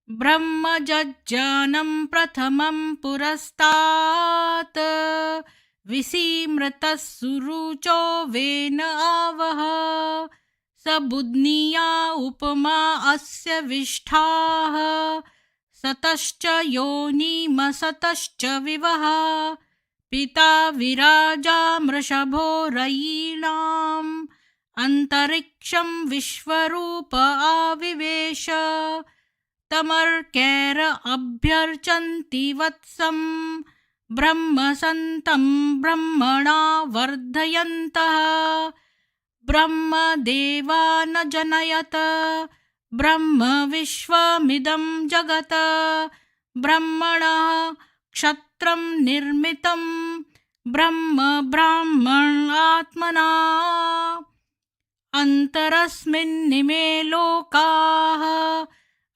ब्रह्मजज्ञानं प्रथमं पुरस्तात् विसीमृतः सुरुचो वेन आवह स बुध्निया उपमा अस्य विष्ठाः सतश्च योनिमसतश्च विवः पिता विराजामृषभो रयीणाम् अन्तरिक्षं विश्वरूप आविवेश तमर्कैर अभ्यर्चन्ति वत्सं ब्रह्मसन्तं ब्रह्मणा वर्धयन्तः ब्रह्मदेवा न जनयत ब्रह्म विश्वमिदं जगत् ब्रह्मणः क्षत्रं निर्मितं ब्रह्म ब्राह्मणात्मना अन्तरस्मिन्निमे लोकाः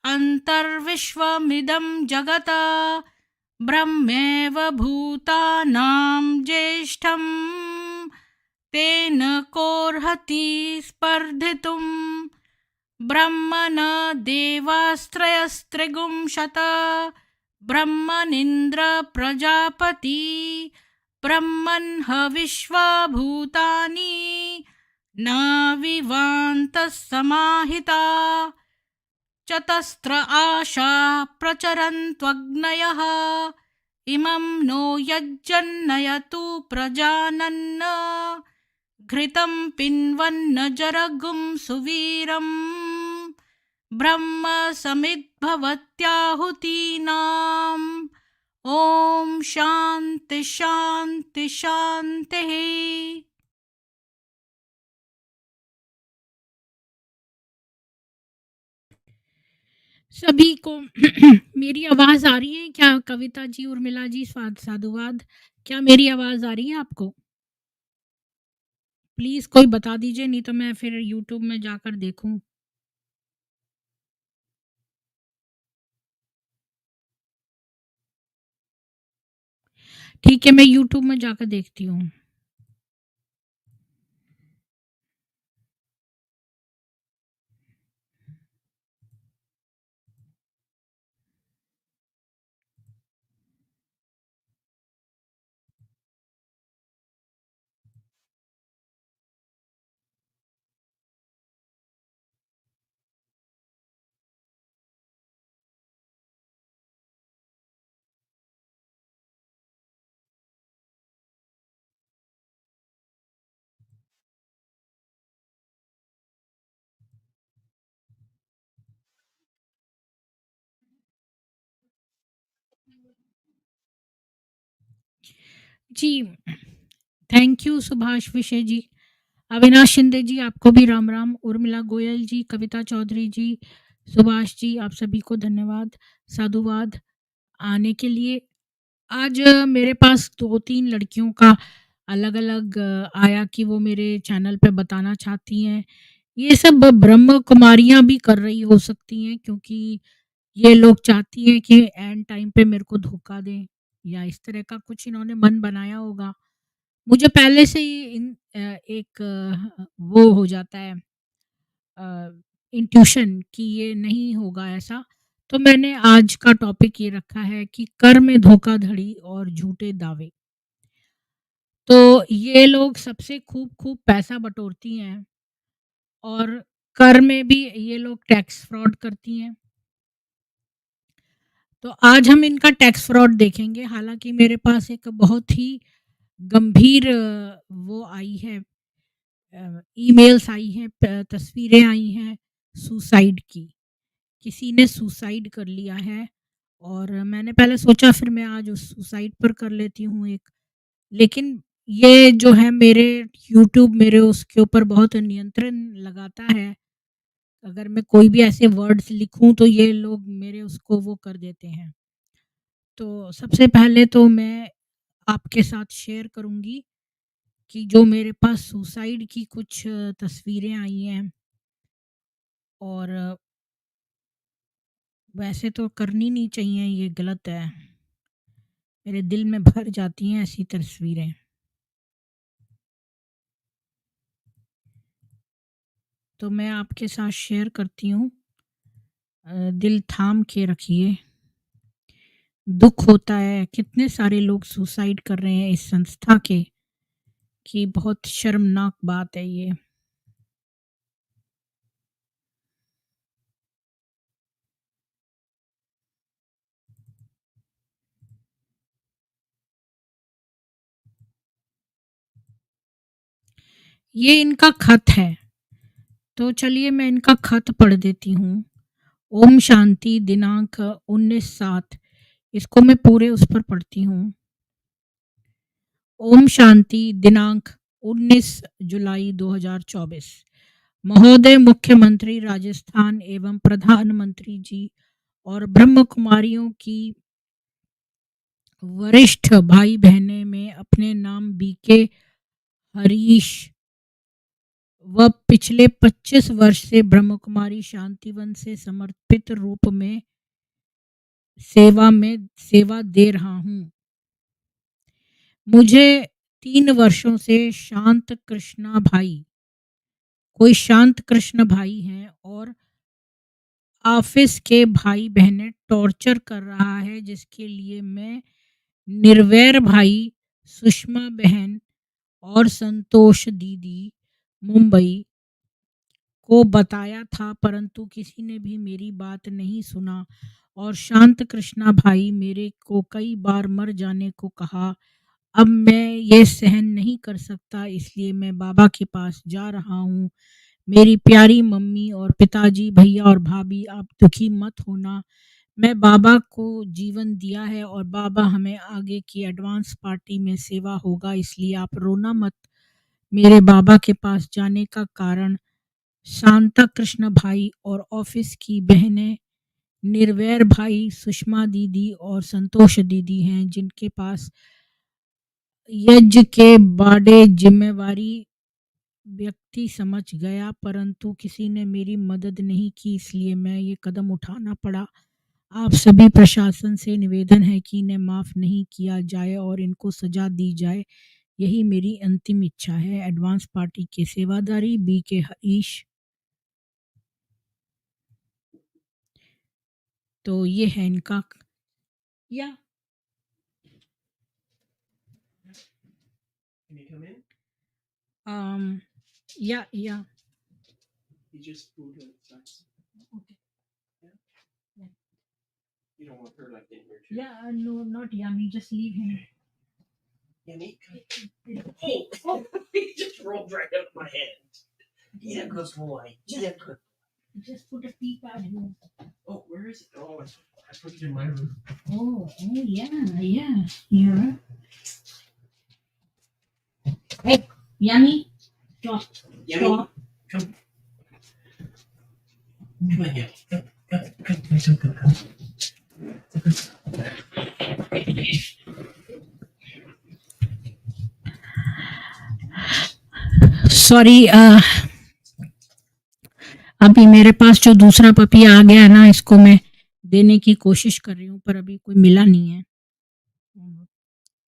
अन्तर्विश्वमिदं जगत् ब्रह्मेव भूतानां ज्येष्ठं तेन कोऽर्हति स्पर्धितुं ब्रह्मण देवास्त्रयस्त्रिगुंशत ब्रह्मनिन्द्र प्रजापति ब्रह्मन् हविश्वा भूतानि न विवान्तः समाहिता चतस्र आशा प्रचरन्त्वग्नयः इमं नो यज्जन्नयतु प्रजानन् घृतं पिन्वन्न जरगुं सुवीरं ब्रह्म समिद्भवत्याहुतीनाम् ॐ शान्ति शान्ति शान्तिः। सभी को मेरी आवाज आ रही है क्या? कविता जी, उर्मिला जी, साधुवाद। क्या मेरी आवाज आ रही है आपको? प्लीज कोई बता दीजिए, नहीं तो मैं फिर यूट्यूब में जाकर देखूं। ठीक है, मैं यूट्यूब में जाकर देखती हूँ। जी, थैंक यू सुभाष विशे जी, अविनाश शिंदे जी, आपको भी राम राम। उर्मिला गोयल जी, कविता चौधरी जी, सुभाष जी, आप सभी को धन्यवाद, साधुवाद आने के लिए। आज मेरे पास 2-3 लड़कियों का अलग-अलग आया कि वो मेरे चैनल पे बताना चाहती हैं। ये सब ब्रह्म कुमारियाँ भी कर रही हो सकती हैं, क्योंकि ये लोग चाहती हैं कि एंड टाइम पे मेरे को धोखा दें, या इस तरह का कुछ इन्होंने मन बनाया होगा। मुझे पहले से ही एक वो हो जाता है इंट्यूशन कि ये नहीं होगा ऐसा। तो मैंने आज का टॉपिक ये रखा है कि कर में धोखाधड़ी और झूठे दावे। तो ये लोग सबसे खूब खूब पैसा बटोरती हैं, और कर में भी ये लोग टैक्स फ्रॉड करती हैं। तो आज हम इनका टैक्स फ्रॉड देखेंगे। हालांकि मेरे पास एक बहुत ही गंभीर वो आई है, ईमेल्स आई हैं, तस्वीरें आई हैं सुसाइड की। किसी ने सुसाइड कर लिया है, और मैंने पहले सोचा फिर मैं आज उस सुसाइड पर कर लेती हूँ एक। लेकिन ये जो है मेरे यूट्यूब मेरे उसके ऊपर बहुत नियंत्रण लगाता है। अगर मैं कोई भी ऐसे वर्ड्स लिखूं तो ये लोग मेरे उसको वो कर देते हैं। तो सबसे पहले तो मैं आपके साथ शेयर करूंगी कि जो मेरे पास सुसाइड की कुछ तस्वीरें आई हैं, और वैसे तो करनी नहीं चाहिए, ये गलत है। मेरे दिल में भर जाती हैं ऐसी तस्वीरें। तो मैं आपके साथ शेयर करती हूँ। दिल थाम के रखिए। दुःख होता है, कितने सारे लोग सुसाइड कर रहे हैं इस संस्था के, कि बहुत शर्मनाक बात है ये। ये इनका खत है, तो चलिए मैं इनका खत पढ़ देती हूँ। ओम शांति, दिनांक 19/7। इसको मैं पूरे उस पर पढ़ती हूँ। ओम शांति, दिनांक 19 जुलाई 2024। महोदय मुख्यमंत्री राजस्थान एवं प्रधानमंत्री जी और ब्रह्म कुमारियों की वरिष्ठ भाई बहने में अपने नाम बीके हरीश व पिछले 25 वर्ष से ब्रह्म कुमारी शांतिवन से समर्पित रूप में सेवा दे रहा हूँ। मुझे 3 वर्षों से कोई शांत कृष्ण भाई हैं और ऑफिस के भाई बहनें टॉर्चर कर रहा है, जिसके लिए मैं निर्वैर भाई, सुषमा बहन और संतोष दीदी मुंबई को बताया था, परंतु किसी ने भी मेरी बात नहीं सुना और शांत कृष्णा भाई मेरे को कई बार मर जाने को कहा। अब मैं ये सहन नहीं कर सकता, इसलिए मैं बाबा के पास जा रहा हूँ। मेरी प्यारी मम्मी और पिताजी, भैया और भाभी, आप दुखी मत होना। मैं बाबा को जीवन दिया है और बाबा हमें आगे की एडवांस पार्टी में सेवा होगा, इसलिए आप रोना मत। मेरे बाबा के पास जाने का कारण शांता कृष्ण भाई और ऑफिस की बहनें निर्वैर भाई, सुषमा दीदी और संतोष दीदी हैं, जिनके पास यज्ञ के बड़े जिम्मेवारी व्यक्ति समझ गया, परंतु किसी ने मेरी मदद नहीं की, इसलिए मैं ये कदम उठाना पड़ा। आप सभी प्रशासन से निवेदन है कि इन्हें माफ़ नहीं किया जाए और इनको सज़ा दी जाए। यही मेरी अंतिम इच्छा है। एडवांस पार्टी के सेवादारी बीके हरीश। तो ये है इनका या Can you come in? या You just moved to the side. Okay. Yeah. You don't want her like in here too. Yeah, no, not yummy. Just leave him. Yummy. Oh, he just rolled right out of my hand. Yeah, good boy. Yeah, good. Just put a pee pad here. Oh, where is it? Oh, I put it in my room. Oh, yeah. Yeah. Hey, Yummy. Stop. Yummy. Stop. Come. Come on, Yummy. Come. Sorry, अभी मेरे पास जो दूसरा puppy आ गया है ना, इसको मैं देने की कोशिश कर रही हूँ, पर अभी कोई मिला नहीं है।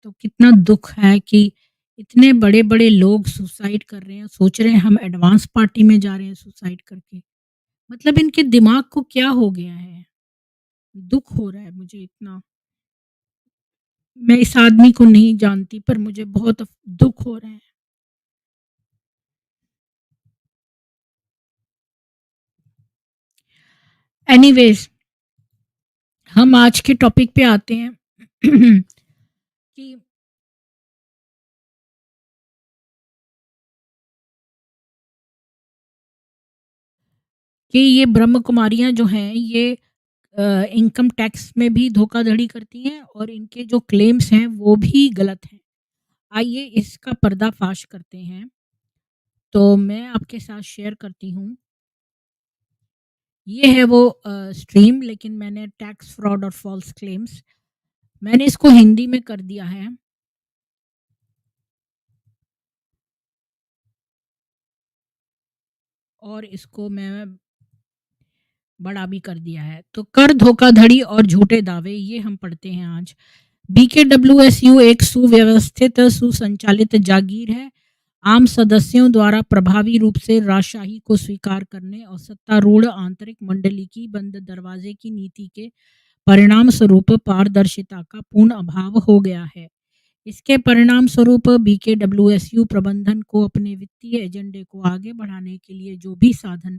तो कितना दुख है कि इतने बड़े-बड़े लोग सुसाइड कर रहे हैं, सोच रहे हैं हम एडवांस पार्टी में जा रहे हैं सुसाइड करके। मतलब इनके दिमाग को क्या हो गया है? दुख हो रहा है मुझे इतना। मैं इस आदमी को नहीं जानती, पर मुझे बहुत दुख हो रहा है। एनीवेज़, हम आज के टॉपिक पे आते हैं कि ये ब्रह्म कुमारियाँ जो हैं, ये इनकम टैक्स में भी धोखाधड़ी करती हैं और इनके जो क्लेम्स हैं वो भी गलत हैं। आइए इसका पर्दाफाश करते हैं। तो मैं आपके साथ शेयर करती हूँ। ये है वो स्ट्रीम, लेकिन मैंने टैक्स फ्रॉड और फॉल्स क्लेम्स, मैंने इसको हिंदी में कर दिया है। और इसको मैं बड़ा भी कर दिया है। तो कर धोखाधड़ी और झूठे दावे, ये हम पढ़ते हैं आज। बीकेडब्ल्यूएसयू एक सुव्यवस्थित सुसंचालित जागीर है। आम सदस्यों द्वारा प्रभावी रूप से राजशाही को स्वीकार करने और सत्तारूढ़ आंतरिक मंडली की बंद दरवाजे की नीति के परिणाम स्वरूप पारदर्शिता का पूर्ण अभाव हो गया है। इसके परिणाम स्वरूप बीकेडब्ल्यूएसयू प्रबंधन को अपने वित्तीय एजेंडे को आगे बढ़ाने के लिए जो भी साधन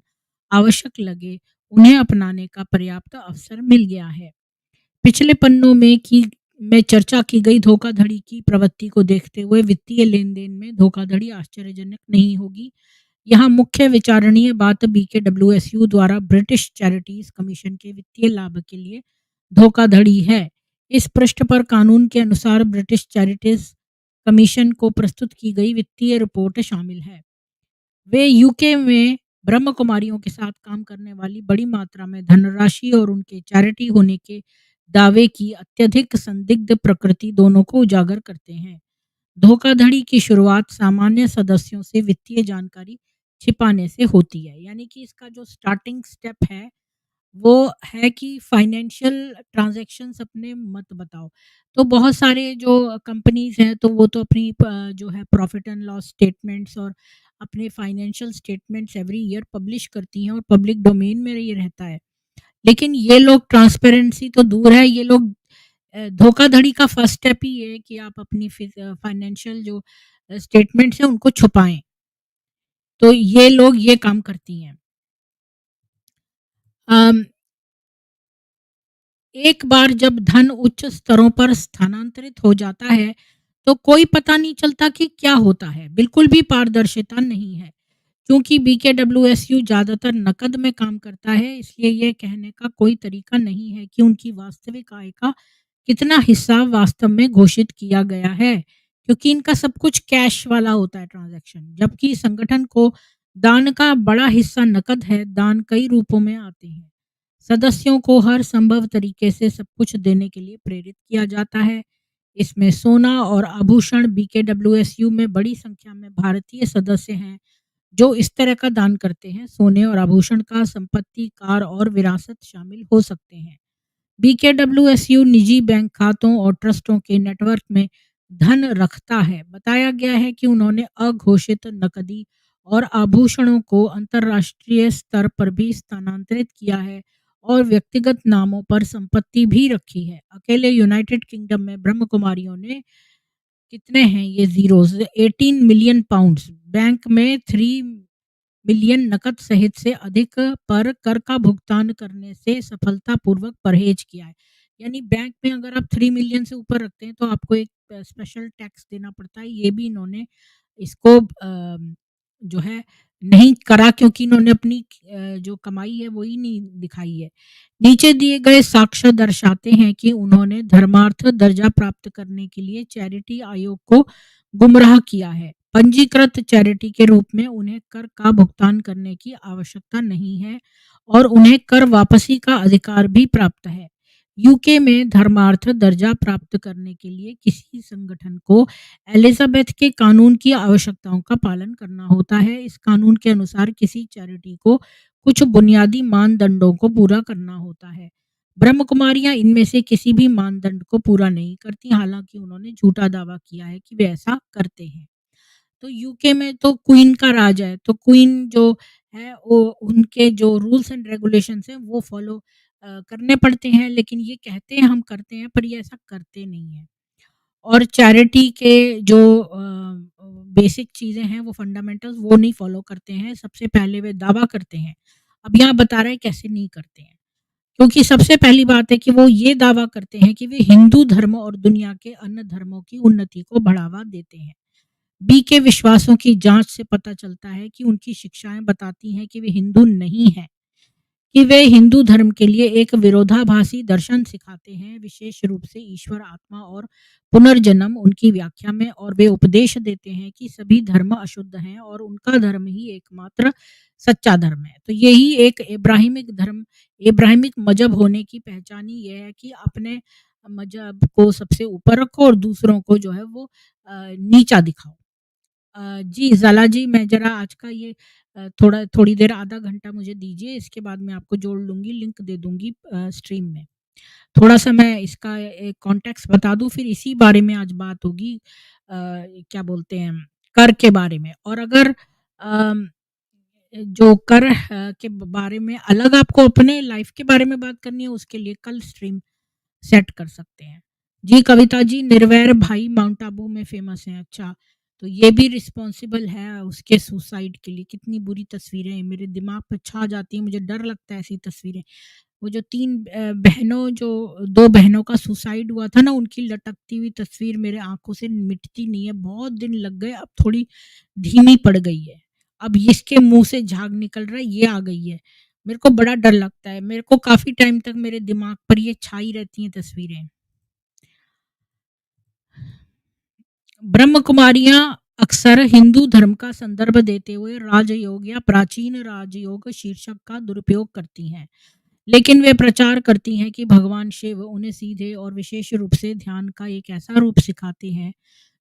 आवश्यक लगे, उन्हें अपनाने का पर्याप्त अवसर मिल गया है। पिछले पन्नों में चर्चा की गई धोखाधड़ी की प्रवृत्ति को देखते हुए वित्तीय लेन-देन में धोखाधड़ी आश्चर्यजनक नहीं होगी। यहाँ मुख्य विचारणीय बात बीकेडब्ल्यूएसयू द्वारा ब्रिटिश चैरिटीज कमीशन के वित्तीय लाभ के लिए धोखाधड़ी है। इस पृष्ठ पर कानून के अनुसार ब्रिटिश चैरिटीज कमीशन को प्रस्तुत की गई वित्तीय रिपोर्ट शामिल है। वे यूके में ब्रह्म कुमारियों के साथ काम करने वाली बड़ी मात्रा में धनराशि और उनके चैरिटी होने के दावे की अत्यधिक संदिग्ध प्रकृति दोनों को उजागर करते हैं। धोखाधड़ी की शुरुआत सामान्य सदस्यों से वित्तीय जानकारी छिपाने से होती है। यानी कि इसका जो स्टार्टिंग स्टेप है, वो है कि फाइनेंशियल ट्रांज़ैक्शंस अपने मत बताओ। तो बहुत सारे जो कंपनीज़ हैं, तो वो तो अपनी जो है प्रॉफ़िट एंड लॉस स्टेटमेंट्स और अपने financial statements every year publish करती हैं और पब्लिक डोमेन में ये रहता है। लेकिन ये लोग ट्रांसपेरेंसी तो दूर है, ये लोग धोखाधड़ी का फर्स्ट स्टेप ही ये है कि आप अपनी फाइनेंशियल जो स्टेटमेंट्स हैं, उनको छुपाएँ। तो ये लोग ये काम करती हैं। अम एक बार जब धन उच्च स्तरों पर स्थानांतरित हो जाता है, तो कोई पता नहीं चलता कि क्या होता है। बिल्कुल भी पारदर्शिता नहीं है। चूँकि बीकेडब्ल्यूएसयू ज़्यादातर नकद में काम करता है, इसलिए ये कहने का कोई तरीका नहीं है कि उनकी वास्तविक आय का कितना हिस्सा वास्तव में घोषित किया गया है, क्योंकि इनका सब कुछ कैश वाला होता है ट्रांज़ैक्शन। जबकि संगठन को दान का बड़ा हिस्सा नकद है, दान कई रूपों में आते हैं। सदस्यों को हर संभव तरीके से सब कुछ देने के लिए प्रेरित किया जाता है। इसमें सोना और आभूषण बीकेडब्ल्यूएसयू में बड़ी संख्या में भारतीय सदस्य हैं, जो इस तरह का दान करते हैं। सोने और आभूषण का संपत्ति, कार और विरासत शामिल हो सकते हैं। बीकेडब्ल्यूएसयू निजी बैंक खातों और ट्रस्टों के नेटवर्क में धन रखता है। बताया गया है कि उन्होंने अघोषित नकदी और आभूषणों को अंतर्राष्ट्रीय स्तर पर भी स्थानांतरित किया है और व्यक्तिगत नामों पर संपत्ति भी रखी है। अकेले यूनाइटेड किंगडम में ब्रह्म कुमारियों ने कितने हैं ये ज़ीरोज़ 18 मिलियन पाउंड्स बैंक में 3 मिलियन नकद सहित से अधिक पर कर का भुगतान करने से सफलतापूर्वक परहेज किया है। यानी बैंक में अगर आप 3 मिलियन से ऊपर रखते हैं, तो आपको एक स्पेशल टैक्स देना पड़ता है। ये भी इन्होंने इसको जो है नहीं करा, क्योंकि इन्होंने अपनी जो कमाई है वो ही नहीं दिखाई है। नीचे दिए गए साक्ष्य दर्शाते हैं कि उन्होंने धर्मार्थ दर्जा प्राप्त करने के लिए चैरिटी आयोग को गुमराह किया है। पंजीकृत चैरिटी के रूप में उन्हें कर का भुगतान करने की आवश्यकता नहीं है और उन्हें कर वापसी का अधिकार भी प्राप्त है। यूके में धर्मार्थ दर्जा प्राप्त करने के लिए किसी संगठन को एलिजाबेथ के कानून की आवश्यकताओं का पालन करना होता है। इस कानून के अनुसार किसी चैरिटी को कुछ बुनियादी मानदंडों को पूरा करना होता है। ब्रह्म कुमारियां इनमें से किसी भी मानदंड को पूरा नहीं करती, हालांकि उन्होंने झूठा दावा किया है कि वे ऐसा करते हैं। तो यूके में तो क्वीन का राज है, तो क्वीन जो है वो उनके जो रूल्स एंड रेगुलेशंस हैं वो फॉलो करने पड़ते हैं, लेकिन ये कहते हैं हम करते हैं, पर ये ऐसा करते नहीं हैं। और चैरिटी के जो बेसिक चीज़ें हैं, वो फंडामेंटल्स वो नहीं फॉलो करते हैं। सबसे पहले वे दावा करते हैं। अब यहाँ बता रहे हैं कैसे नहीं करते हैं। क्योंकि सबसे पहली बात है कि वो ये दावा करते हैं कि वे हिंदू धर्म और दुनिया के अन्य धर्मों की उन्नति को बढ़ावा देते हैं। बी के विश्वासों की जांच से पता चलता है कि उनकी शिक्षाएं बताती हैं कि वे हिंदू नहीं हैं, कि वे हिंदू धर्म के लिए एक विरोधाभासी दर्शन सिखाते हैं, विशेष रूप से ईश्वर, आत्मा और पुनर्जन्म उनकी व्याख्या में। और वे उपदेश देते हैं कि सभी धर्म अशुद्ध हैं और उनका धर्म ही एकमात्र सच्चा धर्म है। तो यही एक इब्राहिमिक मजहब होने की पहचान ही ये है कि अपने मजहब को सबसे ऊपर रखो और दूसरों को जो है वो नीचा दिखाओ। जी, ज़ाला जी, मैं ज़रा आज का ये थोड़ी देर आधा घंटा मुझे दीजिए, इसके बाद मैं आपको जोड़ लूँगी, लिंक दे दूँगी स्ट्रीम में। थोड़ा-सा मैं इसका एक कॉन्टेक्स्ट बता दूँ, फिर इसी बारे में आज बात होगी। क्या बोलते हैं, कर के बारे में। और अगर जो कर के बारे में अलग आपको अपने लाइफ के बारे में बात करनी है, उसके लिए कल स्ट्रीम सेट कर सकते हैं। जी कविता जी, निर्वैर भाई माउंट आबू में फेमस हैं। अच्छा, तो ये भी रिस्पॉन्सिबल है उसके सुसाइड के लिए। कितनी बुरी तस्वीरें हैं, मेरे दिमाग पे छा जाती हैं, मुझे डर लगता है ऐसी तस्वीरें। वो जो 3 बहनों, जो 2 बहनों का सुसाइड हुआ था ना, उनकी लटकती हुई तस्वीर मेरे आँखों से मिटती नहीं है। बहुत दिन लग गए, अब थोड़ी धीमी पड़ गई है। अब इसके मुँह से झाग निकल रहा है, ये आ गई है। मेरे को बड़ा डर लगता है। मेरे को काफ़ी टाइम तक मेरे दिमाग पर ये छाई रहती हैं तस्वीरें। ब्रह्म कुमारियाँ अक्सर हिंदू धर्म का संदर्भ देते हुए राजयोग या प्राचीन राजयोग शीर्षक का दुरुपयोग करती हैं। लेकिन वे प्रचार करती हैं कि भगवान शिव उन्हें सीधे और विशेष रूप से ध्यान का एक ऐसा रूप सिखाते हैं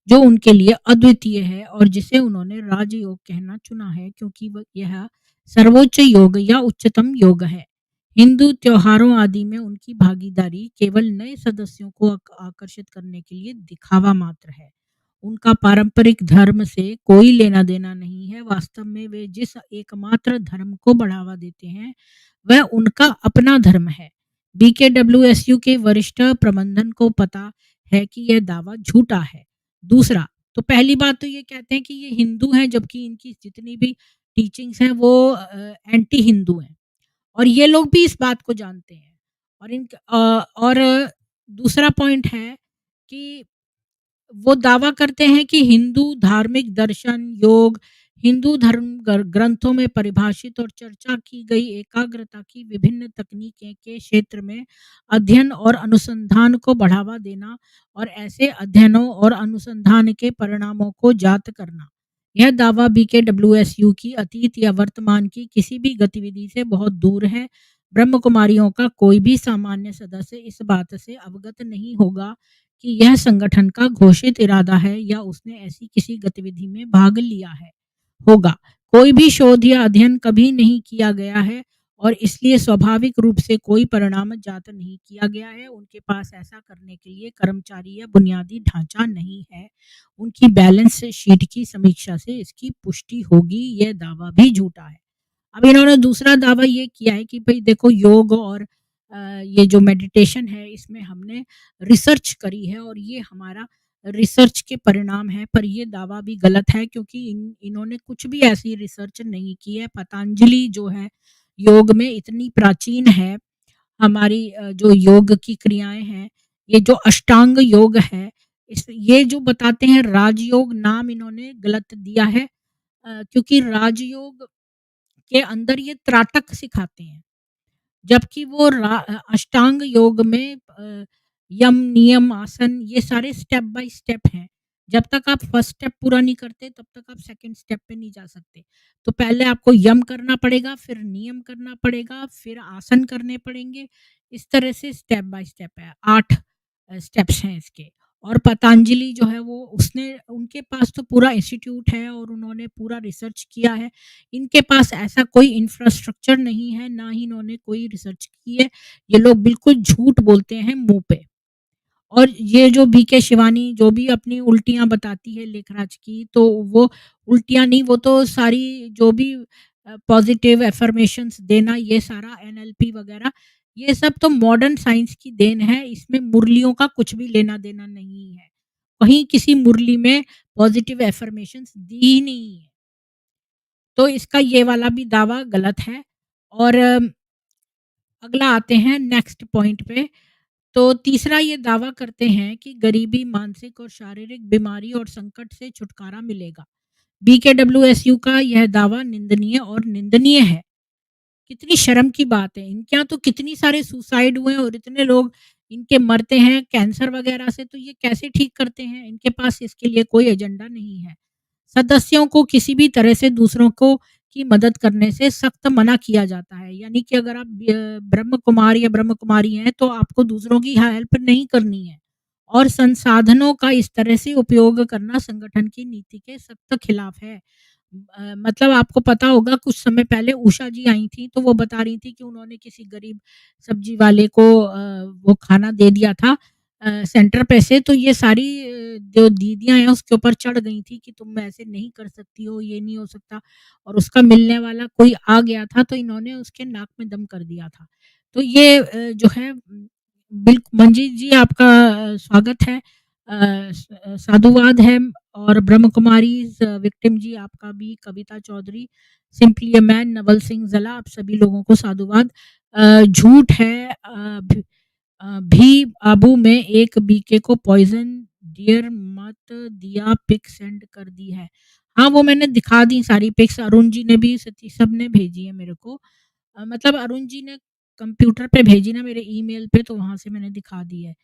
जो उनके लिए अद्वितीय है और जिसे उन्होंने राजयोग कहना चुना है, क्योंकि यह सर्वोच्च योग या उच्चतम योग है। हिंदू त्योहारों आदि में उनकी भागीदारी केवल नए सदस्यों को आकर्षित करने के लिए दिखावा मात्र है। उनका पारंपरिक धर्म से कोई लेना देना नहीं है। वास्तव में वे जिस एकमात्र धर्म को बढ़ावा देते हैं, वह उनका अपना धर्म है। बीकेडब्ल्यूएसयू के वरिष्ठ प्रबंधन को पता है कि यह दावा झूठा है। दूसरा, तो पहली बात तो ये कहते हैं कि ये हिंदू हैं, जबकि इनकी जितनी भी टीचिंग्स हैं वो एंटी हिंदू हैं, और ये लोग भी इस बात को जानते हैं। और और दूसरा पॉइंट है कि वो दावा करते हैं कि हिंदू धार्मिक दर्शन, योग, हिंदू धर्म ग्रंथों में परिभाषित और चर्चा की गई एकाग्रता की विभिन्न तकनीकें के क्षेत्र में अध्ययन और अनुसंधान को बढ़ावा देना और ऐसे अध्ययनों और अनुसंधान के परिणामों को जात करना। यह दावा बीकेडब्ल्यूएसयू की अतीत या वर्तमान की किसी भी गतिविधि से बहुत दूर है। ब्रह्म कुमारियों का कोई भी सामान्य सदस्य इस बात से अवगत नहीं होगा कि यह संगठन का घोषित इरादा है या उसने ऐसी किसी गतिविधि में भाग लिया है होगा। कोई भी शोध या अध्ययन कभी नहीं किया गया है और इसलिए स्वाभाविक रूप से कोई परिणाम जात नहीं किया गया है। उनके पास ऐसा करने के लिए कर्मचारी या बुनियादी ढांचा नहीं है। उनकी बैलेंस शीट की समीक्षा से इसकी पुष्टि होगी। यह दावा भी झूठा है। अब इन्होंने दूसरा दावा ये किया है कि भई देखो, योग और ये जो मेडिटेशन है, इसमें हमने रिसर्च करी है और ये हमारा रिसर्च के परिणाम है। पर ये दावा भी गलत है, क्योंकि इन्होंने कुछ भी ऐसी रिसर्च नहीं की है। पतंजलि जो है योग में इतनी प्राचीन है। हमारी जो योग की क्रियाएँ हैं, ये जो अष्टांग योग है, ये जो बताते हैं राजयोग, नाम इन्होंने गलत दिया है। क्योंकि राजयोग के अंदर ये त्राटक सिखाते हैं। जबकि वो अष्टांग योग में यम, नियम, आसन, ये सारे स्टेप बाय स्टेप हैं। जब तक आप फर्स्ट स्टेप पूरा नहीं करते, तब तक आप सेकंड स्टेप पे नहीं जा सकते। तो पहले आपको यम करना पड़ेगा, फिर नियम करना पड़ेगा, फिर आसन करने पड़ेंगे। इस तरह से स्टेप बाय स्टेप है। 8 स्टेप्स हैं इसके। और पतंजलि जो है वो उसने उनके पास तो पूरा इंस्टीट्यूट है और उन्होंने पूरा रिसर्च किया है। इनके पास ऐसा कोई इंफ्रास्ट्रक्चर नहीं है, ना ही इन्होंने कोई रिसर्च की है। ये लोग बिल्कुल झूठ बोलते हैं मुँह पे। और ये जो बीके शिवानी जो भी अपनी उल्टियाँ बताती है लेखराज की, तो वो उल्टियाँ नहीं, वो तो सारी जो भी पॉज़िटिव अफ़र्मेशंस देना, ये सारा एनएलपी वग़ैरह, ये सब तो मॉडर्न साइंस की देन है। इसमें मुरलियों का कुछ भी लेना-देना नहीं है। कहीं किसी मुरली में पॉज़िटिव अफ़र्मेशंस दी ही नहीं है। तो इसका ये वाला भी दावा गलत है। और अगला आते हैं नेक्स्ट पॉइंट पे। तो तीसरा ये दावा करते हैं कि गरीबी, मानसिक और शारीरिक बीमारी और संकट से छुटकारा मिलेगा। बीकेडब्ल्यूएसयू का यह दावा निंदनीय और निंदनीय है। कितनी शर्म की बात है। इनके यहाँ तो कितनी सारे सुसाइड हुए हैं और इतने लोग इनके मरते हैं कैंसर वगैरह से, तो ये कैसे ठीक करते हैं? इनके पास इसके लिए कोई एजेंडा नहीं है। सदस्यों को किसी भी तरह से दूसरों को की मदद करने से सख्त मना किया जाता है। यानी कि अगर आप ब्रह्म कुमार या ब्रह्म कुमारी हैं, तो आपको दूसरों की हेल्प नहीं करनी है। और संसाधनों का इस तरह से उपयोग करना संगठन की नीति के सख्त खिलाफ है। मतलब आपको पता होगा, कुछ समय पहले उषा जी आई थी, तो वो बता रही थी कि उन्होंने किसी गरीब सब्जी वाले को वो खाना दे दिया था। सेंटर पे से, तो ये सारी जो दीदियाँ हैं उसके ऊपर चढ़ गई थी कि तुम ऐसे नहीं कर सकती हो, ये नहीं हो सकता, और उसका मिलने वाला कोई आ गया था तो इन्होंने उसके नाक में दम कर दिया था। तो ये जो है मंजीत जी आपका स्वागत है। साधुवाद है, और ब्रह्म कुमारीज़ विक्टिम जी आपका भी, Kavita Chaudhary, simply a man, Naval Singh Zala, आप सभी लोगों को साधुवाद। झूठ है भी आबू में एक बीके को पॉइज़न डियर मत दिया, पिक सेंड कर दी है। हाँ, वो मैंने दिखा दी सारी पिक्स, अरुण जी ने भी, सती सबने भेजी है मेरे को। मतलब अरुण जी ने कंप्यूटर पे भेजी ना मेरे ईमेल पे, तो वहाँ से मैंने दिखा दी है।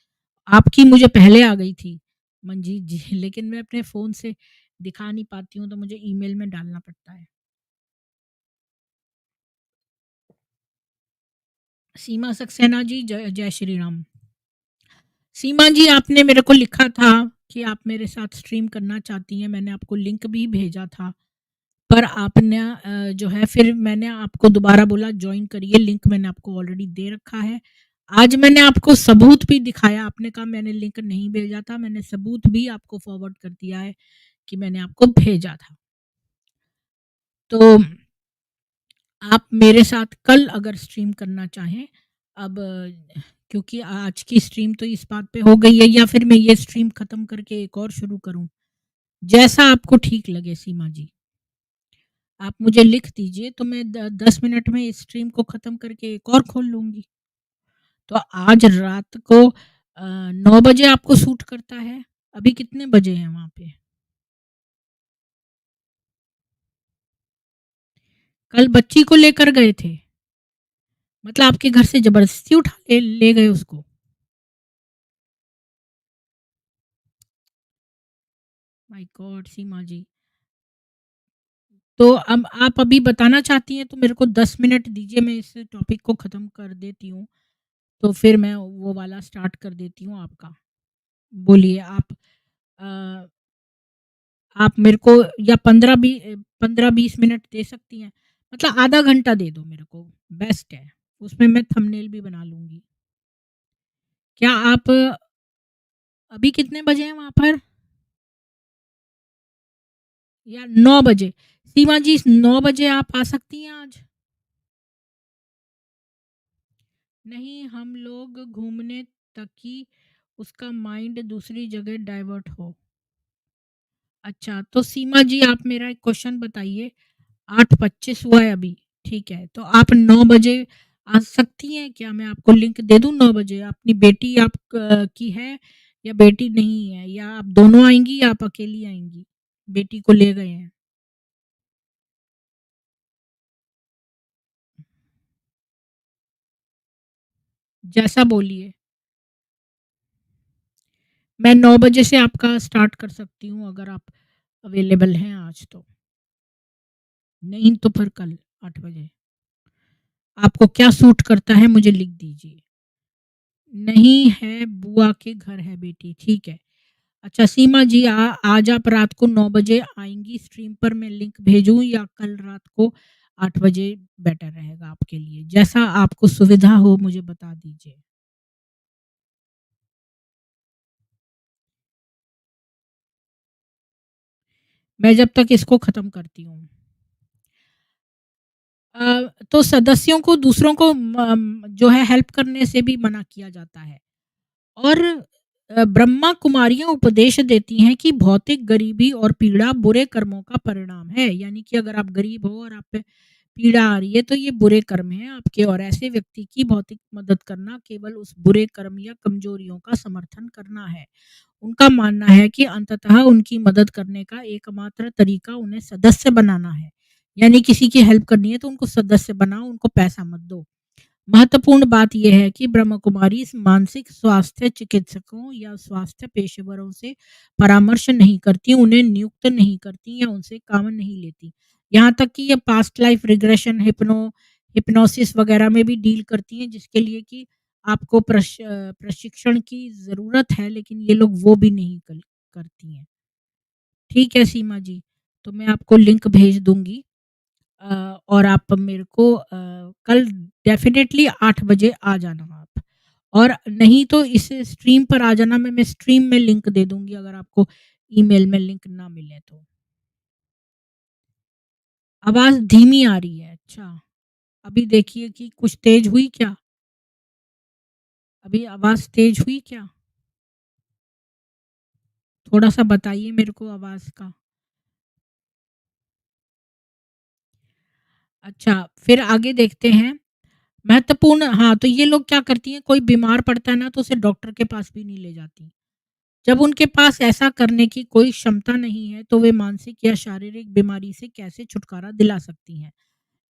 आपकी मुझे पहले आ गई थी मंजीत जी, लेकिन मैं अपने फ़ोन से दिखा नहीं पाती हूँ, तो मुझे ईमेल में डालना पड़ता है। सीमा सक्सेना जी, जय जय श्री राम। सीमा जी, आपने मेरे को लिखा था कि आप मेरे साथ स्ट्रीम करना चाहती हैं, मैंने आपको लिंक भी भेजा था, पर आपने जो है फिर मैंने आपको दोबारा बोला जॉइन करिए, लिंक मैंने आपको ऑलरेडी दे रखा है। आज मैंने आपको सबूत भी दिखाया, आपने कहा मैंने लिंक नहीं भेजा था, मैंने सबूत भी आपको फॉरवर्ड कर दिया है कि मैंने आपको भेजा था। तो आप मेरे साथ कल अगर स्ट्रीम करना चाहें, अब क्योंकि आज की स्ट्रीम तो इस बात पे हो गई है, या फिर मैं ये स्ट्रीम ख़त्म करके एक और शुरू करूँ? जैसा आपको ठीक लगे सीमा जी। आप मुझे लिख दीजिए, तो मैं 10 मिनट में इस स्ट्रीम को ख़त्म करके एक और खोल लूँगी। तो आज रात को 9 बजे आपको सूट करता है? अभी कितने बजे हैं वहाँ पे? कल बच्ची को लेकर गए थे? मतलब आपके घर से ज़बरदस्ती उठा ले ले गए उसको? My god! सीमा जी। तो अब आप अभी बताना चाहती हैं तो मेरे को 10 मिनट दीजिए, मैं इस टॉपिक को ख़त्म कर देती हूँ, तो फिर मैं वो वाला स्टार्ट कर देती हूँ आपका। बोलिए आप, अ, आप मेरे को या 15-20 मिनट दे सकती हैं? मतलब आधा घंटा दे दो मेरे को, बेस्ट है। उसमें मैं थंबनेल भी बना लूँगी। क्या आप अभी कितने बजे हैं वहाँ पर? या 9 बजे? सीमा जी 9 बजे आप आ सकती हैं आज? नहीं, हम लोग घूमने ताकि उसका माइंड दूसरी जगह डाइवर्ट हो। अच्छा, तो सीमा जी आप मेरा एक क्वेश्चन बताइए, 8:25 हुआ है अभी, ठीक है, तो आप 9 बजे आ सकती हैं क्या? मैं आपको लिंक दे दूँ 9 बजे? अपनी बेटी आप की है या बेटी नहीं है? या आप दोनों आएँगी या आप अकेली आएँगी? बेटी को ले गए हैं। जैसा बोलिए। मैं 9 बजे से आपका स्टार्ट कर सकती हूँ अगर आप अवेलेबल हैं आज तो। नहीं तो फिर कल 8 बजे। आपको क्या सूट करता है मुझे लिख दीजिए। नहीं है, बुआ के घर है बेटी, ठीक है। अच्छा सीमा जी, आज आप रात को 9 बजे आएँगी स्ट्रीम पर, मैं लिंक भेजूँ या कल रात को 8 बजे बेटर रहेगा आपके लिए? जैसा आपको सुविधा हो मुझे बता दीजिए। मैं जब तक इसको ख़त्म करती हूँ। तो सदस्यों को दूसरों को जो है हेल्प करने से भी मना किया जाता है। और ब्रह्मा कुमारियाँ उपदेश देती हैं कि भौतिक गरीबी और पीड़ा बुरे कर्मों का परिणाम है। यानी कि अगर आप गरीब हो और आप पे पीड़ा आ रही है तो ये बुरे कर्म हैं आपके, और ऐसे व्यक्ति की भौतिक मदद करना केवल उस बुरे कर्म या कमजोरियों का समर्थन करना है। उनका मानना है कि अंततः उनकी मदद करने का एकमात्र तरीका उन्हें सदस्य बनाना है। यानी किसी की हेल्प करनी है तो उनको सदस्य बनाओ, उनको पैसा मत दो। महत्वपूर्ण बात यह है कि ब्रह्म कुमारी इस मानसिक स्वास्थ्य चिकित्सकों या स्वास्थ्य पेशेवरों से परामर्श नहीं करती, उन्हें नियुक्त नहीं करती या उनसे काम नहीं लेती। यहाँ तक कि ये पास्ट लाइफ रिग्रेशन, हिप्नोसिस वगैरह में भी डील करती हैं, जिसके लिए कि आपको प्रशिक्षण की ज़रूरत है, लेकिन ये लोग वो भी नहीं करती हैं। ठीक है सीमा जी, तो मैं आपको लिंक भेज दूँगी, और आप मेरे को कल डेफ़िनेटली 8 बजे आ जाना आप। और नहीं तो इस स्ट्रीम पर आ जाना, मैं स्ट्रीम में लिंक दे दूँगी अगर आपको ईमेल में लिंक ना मिले तो। आवाज़ धीमी आ रही है, अच्छा। अभी देखिए कि कुछ तेज़ हुई क्या? अभी आवाज़ तेज़ हुई क्या? थोड़ा-सा बताइए मेरे को आवाज़ का। अच्छा, फिर आगे देखते हैं। महत्वपूर्ण हाँ, तो ये लोग क्या करती हैं, कोई बीमार पड़ता है ना तो उसे डॉक्टर के पास भी नहीं ले जाती। जब उनके पास ऐसा करने की कोई क्षमता नहीं है, तो वे मानसिक या शारीरिक बीमारी से कैसे छुटकारा दिला सकती हैं?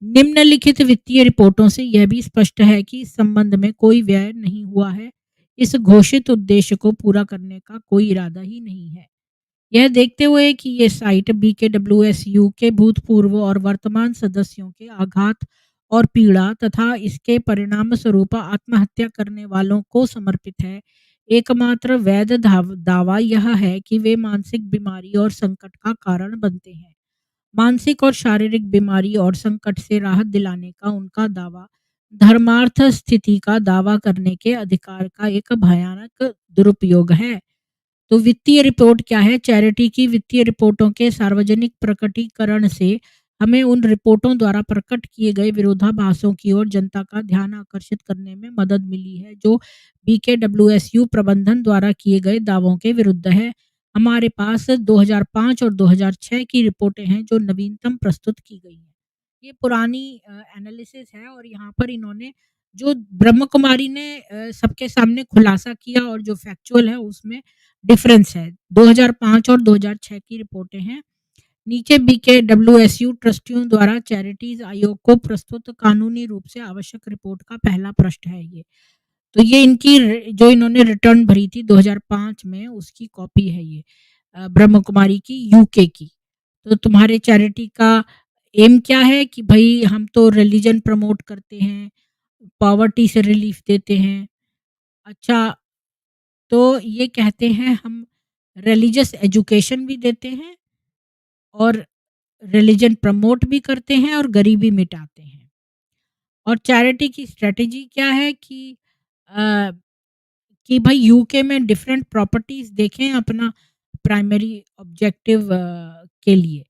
निम्नलिखित वित्तीय रिपोर्टों से यह भी स्पष्ट है कि इस संबंध में कोई व्यय नहीं हुआ है। इस घोषित उद्देश्य को पूरा करने का कोई इरादा ही नहीं है। यह देखते हुए कि ये साइट बीकेडब्ल्यूएसयू के भूतपूर्व और वर्तमान सदस्यों के आघात और पीड़ा तथा इसके परिणाम स्वरूप आत्महत्या करने वालों को समर्पित है, एकमात्र वैध दावा यह है कि वे मानसिक बीमारी और संकट का कारण बनते हैं। मानसिक और शारीरिक बीमारी और संकट से राहत दिलाने का उनका दावा धर्मार्थ स्थिति का दावा करने के अधिकार का एक भयानक दुरुपयोग है। तो वित्तीय रिपोर्ट क्या है? चैरिटी की वित्तीय रिपोर्टों के सार्वजनिक प्रकटीकरण से हमें उन रिपोर्टों द्वारा प्रकट किए गए विरोधाभासों की ओर जनता का ध्यान आकर्षित करने में मदद मिली है, जो बीकेडब्ल्यूएसयू प्रबंधन द्वारा किए गए दावों के विरुद्ध है। हमारे पास 2005 और 2006 की रिपोर्टें हैं जो नवीनतम प्रस्तुत की गई हैं। ये पुरानी एनालिसिस है और यहाँ पर इन्होंने जो ब्रह्म कुमारी ने सबके सामने खुलासा किया और जो फैक्चुअल है उसमें डिफरेंस है। 2005 और 2006 की रिपोर्टें हैं। नीचे बीकेडब्ल्यूएसयू ट्रस्टियों द्वारा चैरिटीज आयोग को प्रस्तुत कानूनी रूप से आवश्यक रिपोर्ट का पहला पृष्ठ है ये। तो ये इनकी जो इन्होंने रिटर्न भरी थी 2005 में, उसकी कॉपी है ये, ब्रह्म कुमारी की यूके की। तो तुम्हारे चैरिटी का एम क्या है कि भाई हम तो रिलीजन प्रमोट करते हैं, पॉवर्टी से रिलीफ देते हैं। अच्छा, तो ये कहते हैं हम रिलीजियस एजुकेशन भी देते हैं और रिलीजन प्रमोट भी करते हैं और गरीबी मिटाते हैं। और चैरिटी की स्ट्रेटजी क्या है अ, कि भाई यूके में डिफरेंट प्रॉपर्टीज़ देखें अपना प्राइमरी ऑब्जेक्टिव के लिए।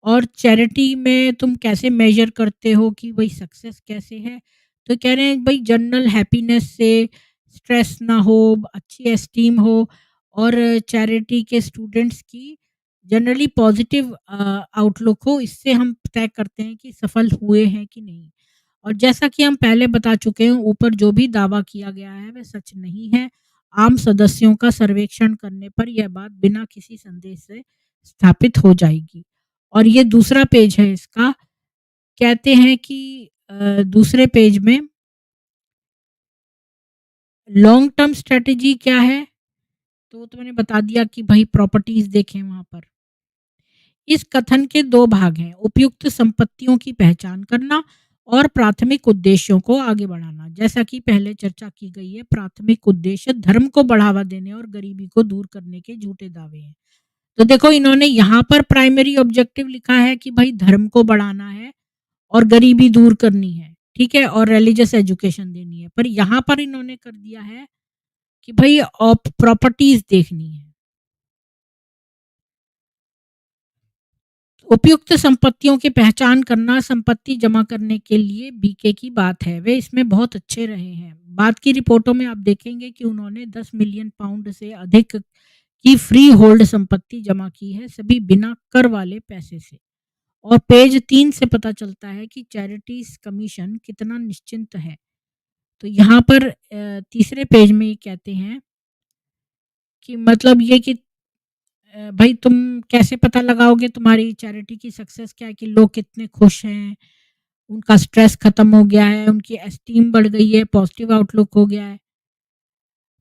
और चैरिटी में तुम कैसे मेज़र करते हो कि भाई सक्सेस कैसे है? तो कह रहे हैं भाई जनरल हैप्पीनेस से, स्ट्रेस ना हो, अच्छी एस्टीम हो और चैरिटी के स्टूडेंट्स की जनरली पॉजिटिव आउटलुक हो, इससे हम तय करते हैं कि सफल हुए हैं कि नहीं। और जैसा कि हम पहले बता चुके हैं, ऊपर जो भी दावा किया गया है वह सच नहीं है। आम सदस्यों का सर्वेक्षण करने पर यह बात बिना किसी संदेह से स्थापित हो जाएगी। और ये दूसरा पेज है इसका। कहते हैं कि दूसरे पेज में लॉन्ग टर्म स्ट्रैटेजी क्या है? तो मैंने बता दिया कि भाई प्रॉपर्टीज़ देखें वहाँ पर। इस कथन के 2 भाग हैं, उपयुक्त संपत्तियों की पहचान करना और प्राथमिक उद्देश्यों को आगे बढ़ाना। जैसा कि पहले चर्चा की गई है, प्राथमिक उद्देश्य धर्म को बढ़ावा देने और गरीबी को दूर करने के झूठे दावे हैं। तो देखो इन्होंने यहाँ पर प्राइमरी ऑब्जेक्टिव लिखा है कि भाई धर्म को बढ़ाना है और गरीबी दूर करनी है, ठीक है? और रिलीजियस एजुकेशन देनी है। पर यहाँ पर इन्होंने कर दिया है कि भाई प्रॉपर्टीज़ देखनी है। उपयुक्त संपत्तियों की पहचान करना संपत्ति जमा करने के लिए बीके की बात है। वे इसमें बहुत अच्छे रहे हैं। बाद की रिपोर्टों में आप देखेंगे कि उन्होंने 10 मिलियन पाउंड से अधिक की फ्री होल्ड संपत्ति जमा की है, सभी बिना कर वाले पैसे से। और पेज 3 से पता चलता है कि चैरिटीज़ कमीशन कितना निश्चिंत है। तो यहाँ पर तीसरे पेज में ये कहते हैं कि मतलब ये कि भाई तुम कैसे पता लगाओगे तुम्हारी चैरिटी की सक्सेस क्या है कि लोग कितने खुश हैं, उनका स्ट्रेस खत्म हो गया है, उनकी एस्टीम बढ़ गई है, पॉजिटिव आउटलुक हो गया है।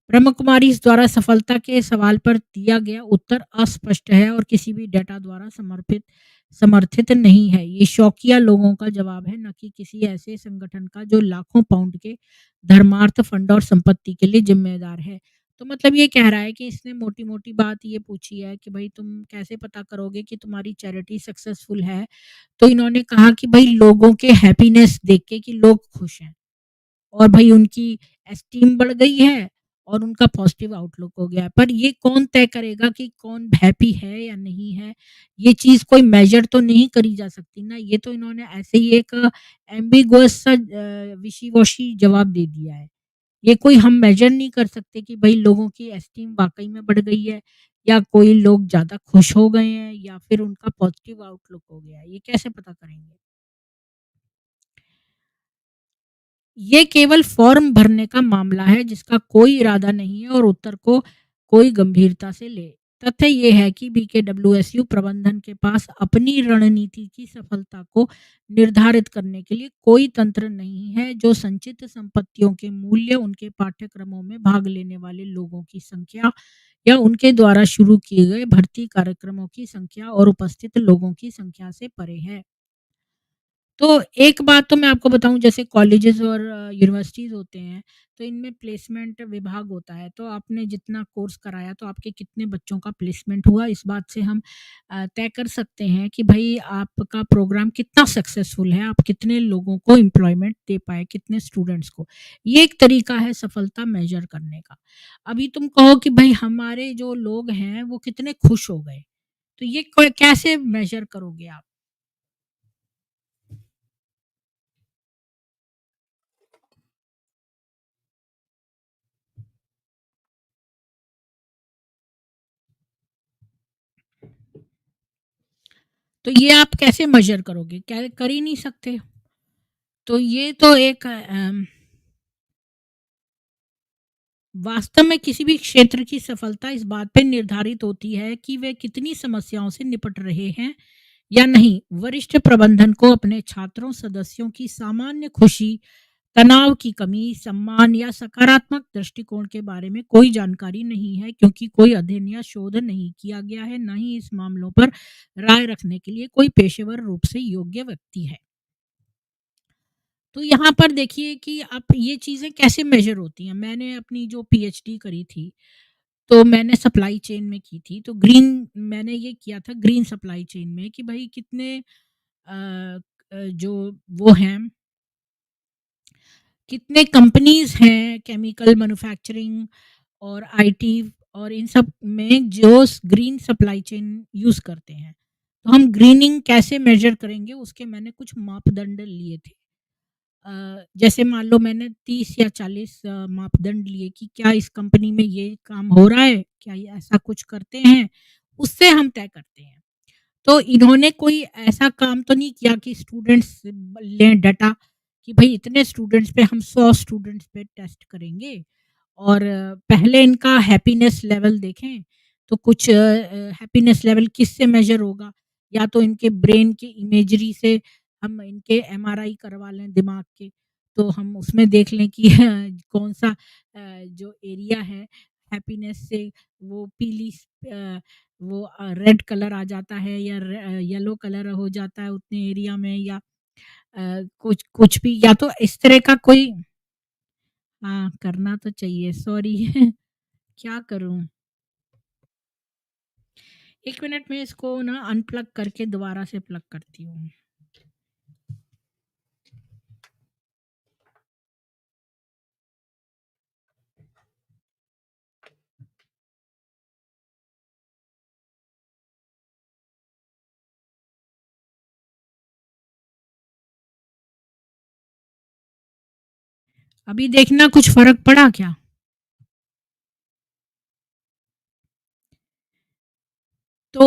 ब्रह्म कुमारी इस द्वारा सफलता के सवाल पर दिया गया उत्तर अस्पष्ट है और किसी भी डेटा द्वारा समर्थित नहीं है। ये शौकिया लोगों का जवाब है, न कि किसी ऐसे संगठन का जो लाखों पाउंड के धर्मार्थ फंड और संपत्ति के लिए जिम्मेदार है। तो मतलब ये कह रहा है कि इसने मोटी-मोटी बात ये पूछी है कि भाई तुम कैसे पता करोगे कि तुम्हारी चैरिटी सक्सेसफुल है? तो इन्होंने कहा कि भाई लोगों के हैप्पीनेस देख के कि लोग खुश हैं और भई उनकी एस्टीम बढ़ गई है और उनका पॉजिटिव आउटलुक हो गया है। पर ये कौन तय करेगा कि कौन हैप्पी है या नहीं है? ये चीज़ कोई मेज़र तो नहीं करी जा सकती ना, ये तो इन्होंने ऐसे ही एक एम्बिगुअस सा विशी-वॉशी जवाब दे दिया है। ये कोई हम मेज़र नहीं कर सकते कि भई लोगों की एस्टीम वाक़ई में बढ़ गई है या कोई लोग ज़्यादा खुश हो गए हैं या फिर उनका पॉजिटिव आउटलुक हो गया है, ये कैसे पता करेंगे? ये केवल फ़ॉर्म भरने का मामला है जिसका कोई इरादा नहीं है और उत्तर को कोई गंभीरता से ले। तथ्य ये है कि बीकेडब्ल्यूएसयू प्रबंधन के पास अपनी रणनीति की सफलता को निर्धारित करने के लिए कोई तंत्र नहीं है जो संचित संपत्तियों के मूल्य, उनके पाठ्यक्रमों में भाग लेने वाले लोगों की संख्या या उनके द्वारा शुरू किए गए भर्ती कार्यक्रमों की संख्या और उपस्थित लोगों की संख्या से परे है। तो एक बात तो मैं आपको बताऊँ जैसे कॉलेजेस और यूनिवर्सिटीज़ होते हैं, तो इनमें प्लेसमेंट विभाग होता है, तो आपने जितना कोर्स कराया तो आपके कितने बच्चों का प्लेसमेंट हुआ, इस बात से हम तय कर सकते हैं कि भई आपका प्रोग्राम कितना सक्सेसफुल है, आप कितने लोगों को एम्प्लॉयमेंट दे पाए, कितने स्टूडेंट्स को। ये एक तरीका है सफलता मेज़र करने का। अभी तुम कहो कि भई हमारे जो लोग हैं, वो कितने खुश हो गए, तो ये क कैसे मेज़र करोगे आप? तो ये आप कैसे मेज़र करोगे? क्या कर ही नहीं सकते। तो ये तो एक वास्तव में किसी भी क्षेत्र की सफलता इस बात पे निर्धारित होती है कि वे कितनी समस्याओं से निपट रहे हैं या नहीं। वरिष्ठ प्रबंधन को अपने छात्रों सदस्यों की सामान्य खुशी, तनाव की कमी, सम्मान या सकारात्मक दृष्टिकोण के बारे में कोई जानकारी नहीं है क्योंकि कोई अध्ययन या शोध नहीं किया गया है, न ही इस मामलों पर राय रखने के लिए कोई पेशेवर रूप से योग्य व्यक्ति है। तो यहाँ पर देखिए कि आप ये चीज़ें कैसे मेज़र होती हैं। मैंने अपनी जो पीएचडी करी थी, तो मैंने सप्लाई चेन में की थी। तो ग्रीन मैंने ये किया था ग्रीन सप्लाई चेन में कि भई कितने जो वो हैं, कितने कंपनीज़ हैं केमिकल मैन्युफैक्चरिंग और आईटी और इन सब में जो ग्रीन सप्लाई चेन यूज़ करते हैं। तो हम ग्रीनिंग कैसे मेज़र करेंगे उसके मैंने कुछ मापदंड लिए थे। जैसे मान लो मैंने 30 या 40 मापदंड लिए कि क्या इस कंपनी में ये काम हो रहा है? क्या ये ऐसा कुछ करते हैं? उससे हम तय करते हैं। तो इन्होंने कोई ऐसा काम तो नहीं किया कि स्टूडेंट्स लें डाटा कि भई इतने स्टूडेंट्स पे हम 100 स्टूडेंट्स पे टेस्ट करेंगे और पहले इनका हैप्पीनेस लेवल देखें, तो कुछ हैप्पीनेस लेवल किससे मेज़र होगा? या तो इनके ब्रेन की इमेजरी से हम इनके एमआरआई करवा लें दिमाग के, तो हम उसमें देख लें कि कौन-सा जो एरिया है हैप्पीनेस से वो पीली वो रेड कलर आ जाता है या येलो कलर हो जाता है उतने एरिया में या कुछ कुछ भी या तो इस तरह का कोई हाँ, करना तो चाहिए सॉरी क्या करूँ? 1 मिनट में इसको ना अनप्लग करके दोबारा से प्लग करती हूँ। अभी देखना कुछ फ़र्क पड़ा क्या? तो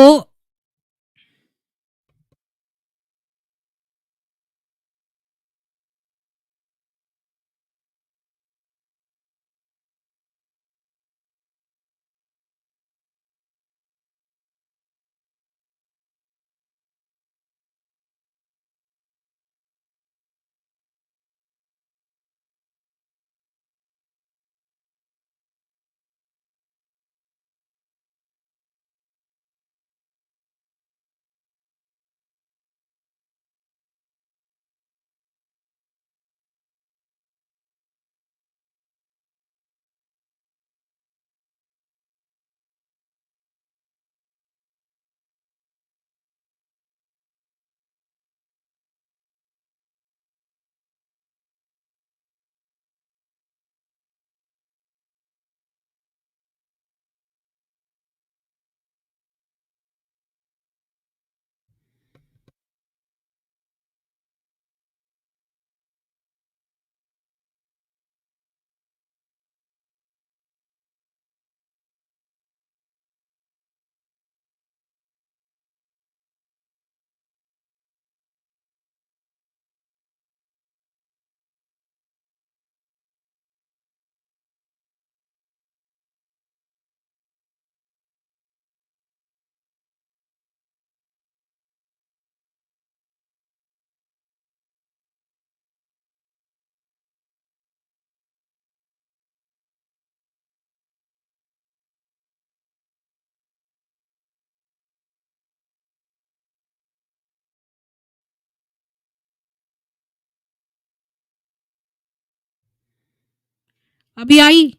अभी आई?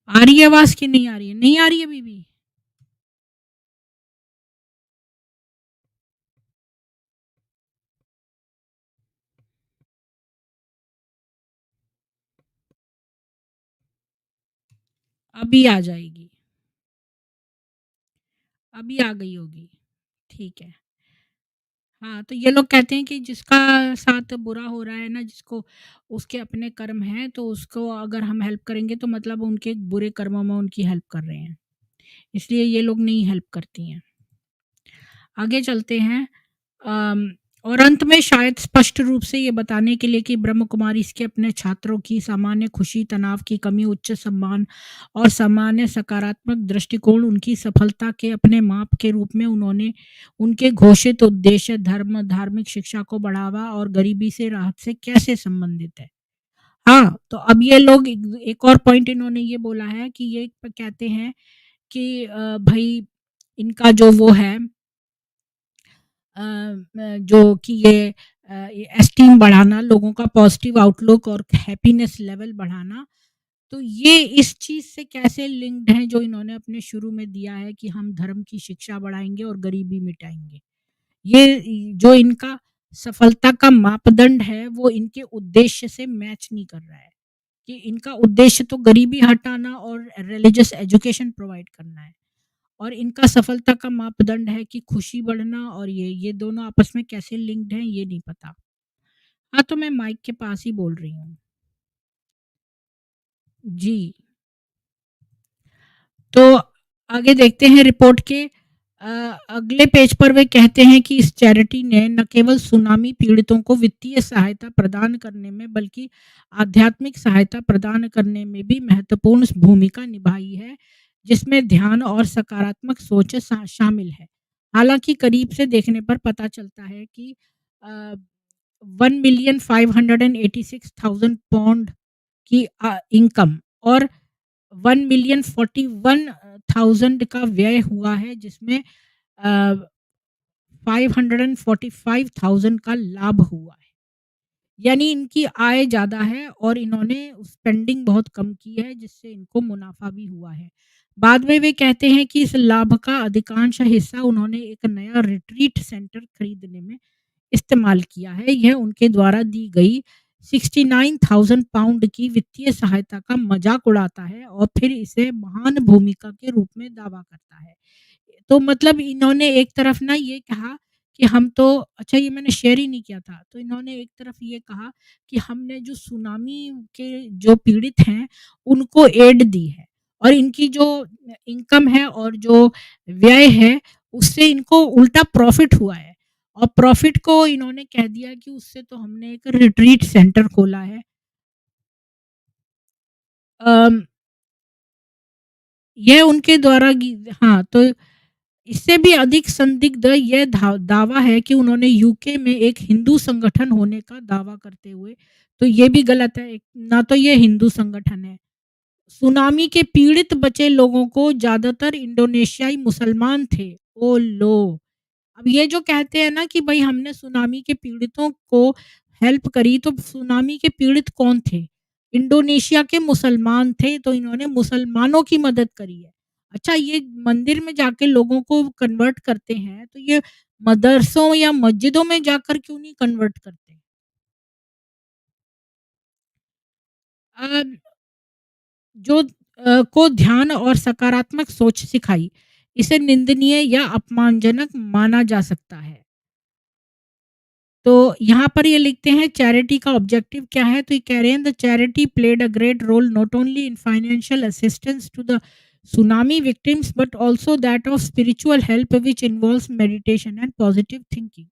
आ रही है आवाज़ कि नहीं आ रही है? नहीं आ रही है अभी भी? अभी आ जाएगी। अभी आ गई होगी। ठीक है। हाँ, तो ये लोग कहते हैं कि जिसका साथ बुरा हो रहा है ना, जिसको उसके अपने कर्म हैं, तो उसको अगर हम हेल्प करेंगे तो मतलब उनके बुरे कर्मों में उनकी हेल्प कर रहे हैं। इसलिए ये लोग नहीं हेल्प करती हैं। आगे चलते हैं। अम, और अंत में शायद स्पष्ट रूप से ये बताने के लिए कि ब्रह्म कुमारी इसके अपने छात्रों की सामान्य खुशी, तनाव की कमी, उच्च सम्मान और सामान्य सकारात्मक दृष्टिकोण उनकी सफलता के अपने माप के रूप में उन्होंने उनके घोषित उद्देश्य धर्म, धार्मिक शिक्षा को बढ़ावा और गरीबी से राहत से कैसे संबंधित है। हाँ, तो अब ये लोग एक और पॉइंट इन्होंने ये बोला है कि ये कहते हैं कि भई इनका जो वो है जो कि ये एस्टीम बढ़ाना, लोगों का पॉजिटिव आउटलुक और हैप्पीनेस लेवल बढ़ाना, तो ये इस चीज़ से कैसे लिंक्ड हैं जो इन्होंने अपने शुरू में दिया है कि हम धर्म की शिक्षा बढ़ाएँगे और गरीबी मिटाएँगे। ये जो इनका सफलता का मापदंड है, वो इनके उद्देश्य से मैच नहीं कर रहा है, कि इनका उद्देश्य तो गरीबी हटाना और रिलिजियस एजुकेशन प्रोवाइड करना है। और इनका सफलता का मापदंड है कि खुशी बढ़ना और ये दोनों आपस में कैसे लिंक्ड हैं ये नहीं पता। हाँ, तो मैं माइक के पास ही बोल रही हूँ। जी, तो आगे देखते हैं रिपोर्ट के अगले पेज पर वे कहते हैं कि इस चैरिटी ने न केवल सुनामी पीड़ितों को वित्तीय सहायता प्रदान करने में बल्कि आध्यात्मिक सहायता प्रदान करने में भी महत्वपूर्ण भूमिका निभाई है, जिसमें ध्यान और सकारात्मक सोच शामिल है। हालांकि करीब से देखने पर पता चलता है कि 1,586,000 की इनकम और 1,41,000 का व्यय हुआ है, जिसमें 545,000 का लाभ हुआ है। यानी इनकी आय ज़्यादा है और इन्होंने स्पेंडिंग बहुत कम की है जिससे इनको मुनाफ़ा भी हुआ है। बाद में वे कहते हैं कि इस लाभ का अधिकांश हिस्सा उन्होंने एक नया रिट्रीट सेंटर खरीदने में इस्तेमाल किया है। यह उनके द्वारा दी गई 69,000 पाउंड की वित्तीय सहायता का मज़ाक उड़ाता है और फिर इसे महान भूमिका के रूप में दावा करता है। तो मतलब इन्होंने एक तरफ ना ये कहा कि हम तो अच्छा ये मैंने शेयर ही नहीं किया था। तो इन्होंने एक तरफ ये कहा कि हमने जो सुनामी के जो पीड़ित हैं, उनको एड दी है और इनकी जो इनकम है और जो व्यय है, उससे इनको उल्टा प्रॉफ़िट हुआ है और प्रॉफ़िट को इन्होंने कह दिया कि उससे तो हमने एक रिट्रीट सेंटर खोला है। अम, यह उनके द्वारा हाँ, तो इससे भी अधिक संदिग्ध यह दावा है कि उन्होंने यूके में एक हिंदू संगठन होने का दावा करते हुए तो ये भी गलत है। ना तो ये हिंदू संगठन है। सुनामी के पीड़ित बचे लोगों को ज़्यादातर इंडोनेशियाई मुसलमान थे। ओ लो! अब ये जो कहते हैं ना कि भई हमने सुनामी के पीड़ितों को हेल्प करी, तो सुनामी के पीड़ित कौन थे? इंडोनेशिया के मुसलमान थे, तो इन्होंने मुसलमानों की मदद करी है। अच्छा ये मंदिर में जाके लोगों को कन्वर्ट करते हैं, तो ये मदरसों या मस्जिदों में जाकर क्यों नहीं कन्वर्ट करते? अ, जो को ध्यान और सकारात्मक सोच सिखाई, इसे निंदनीय या अपमानजनक माना जा सकता है। तो यहाँ पर ये लिखते हैं चैरिटी का ऑब्जेक्टिव क्या है? तो ये कह रहे हैं the charity played a great role not only in financial assistance to the tsunami victims but also that of spiritual help which involves meditation and positive thinking.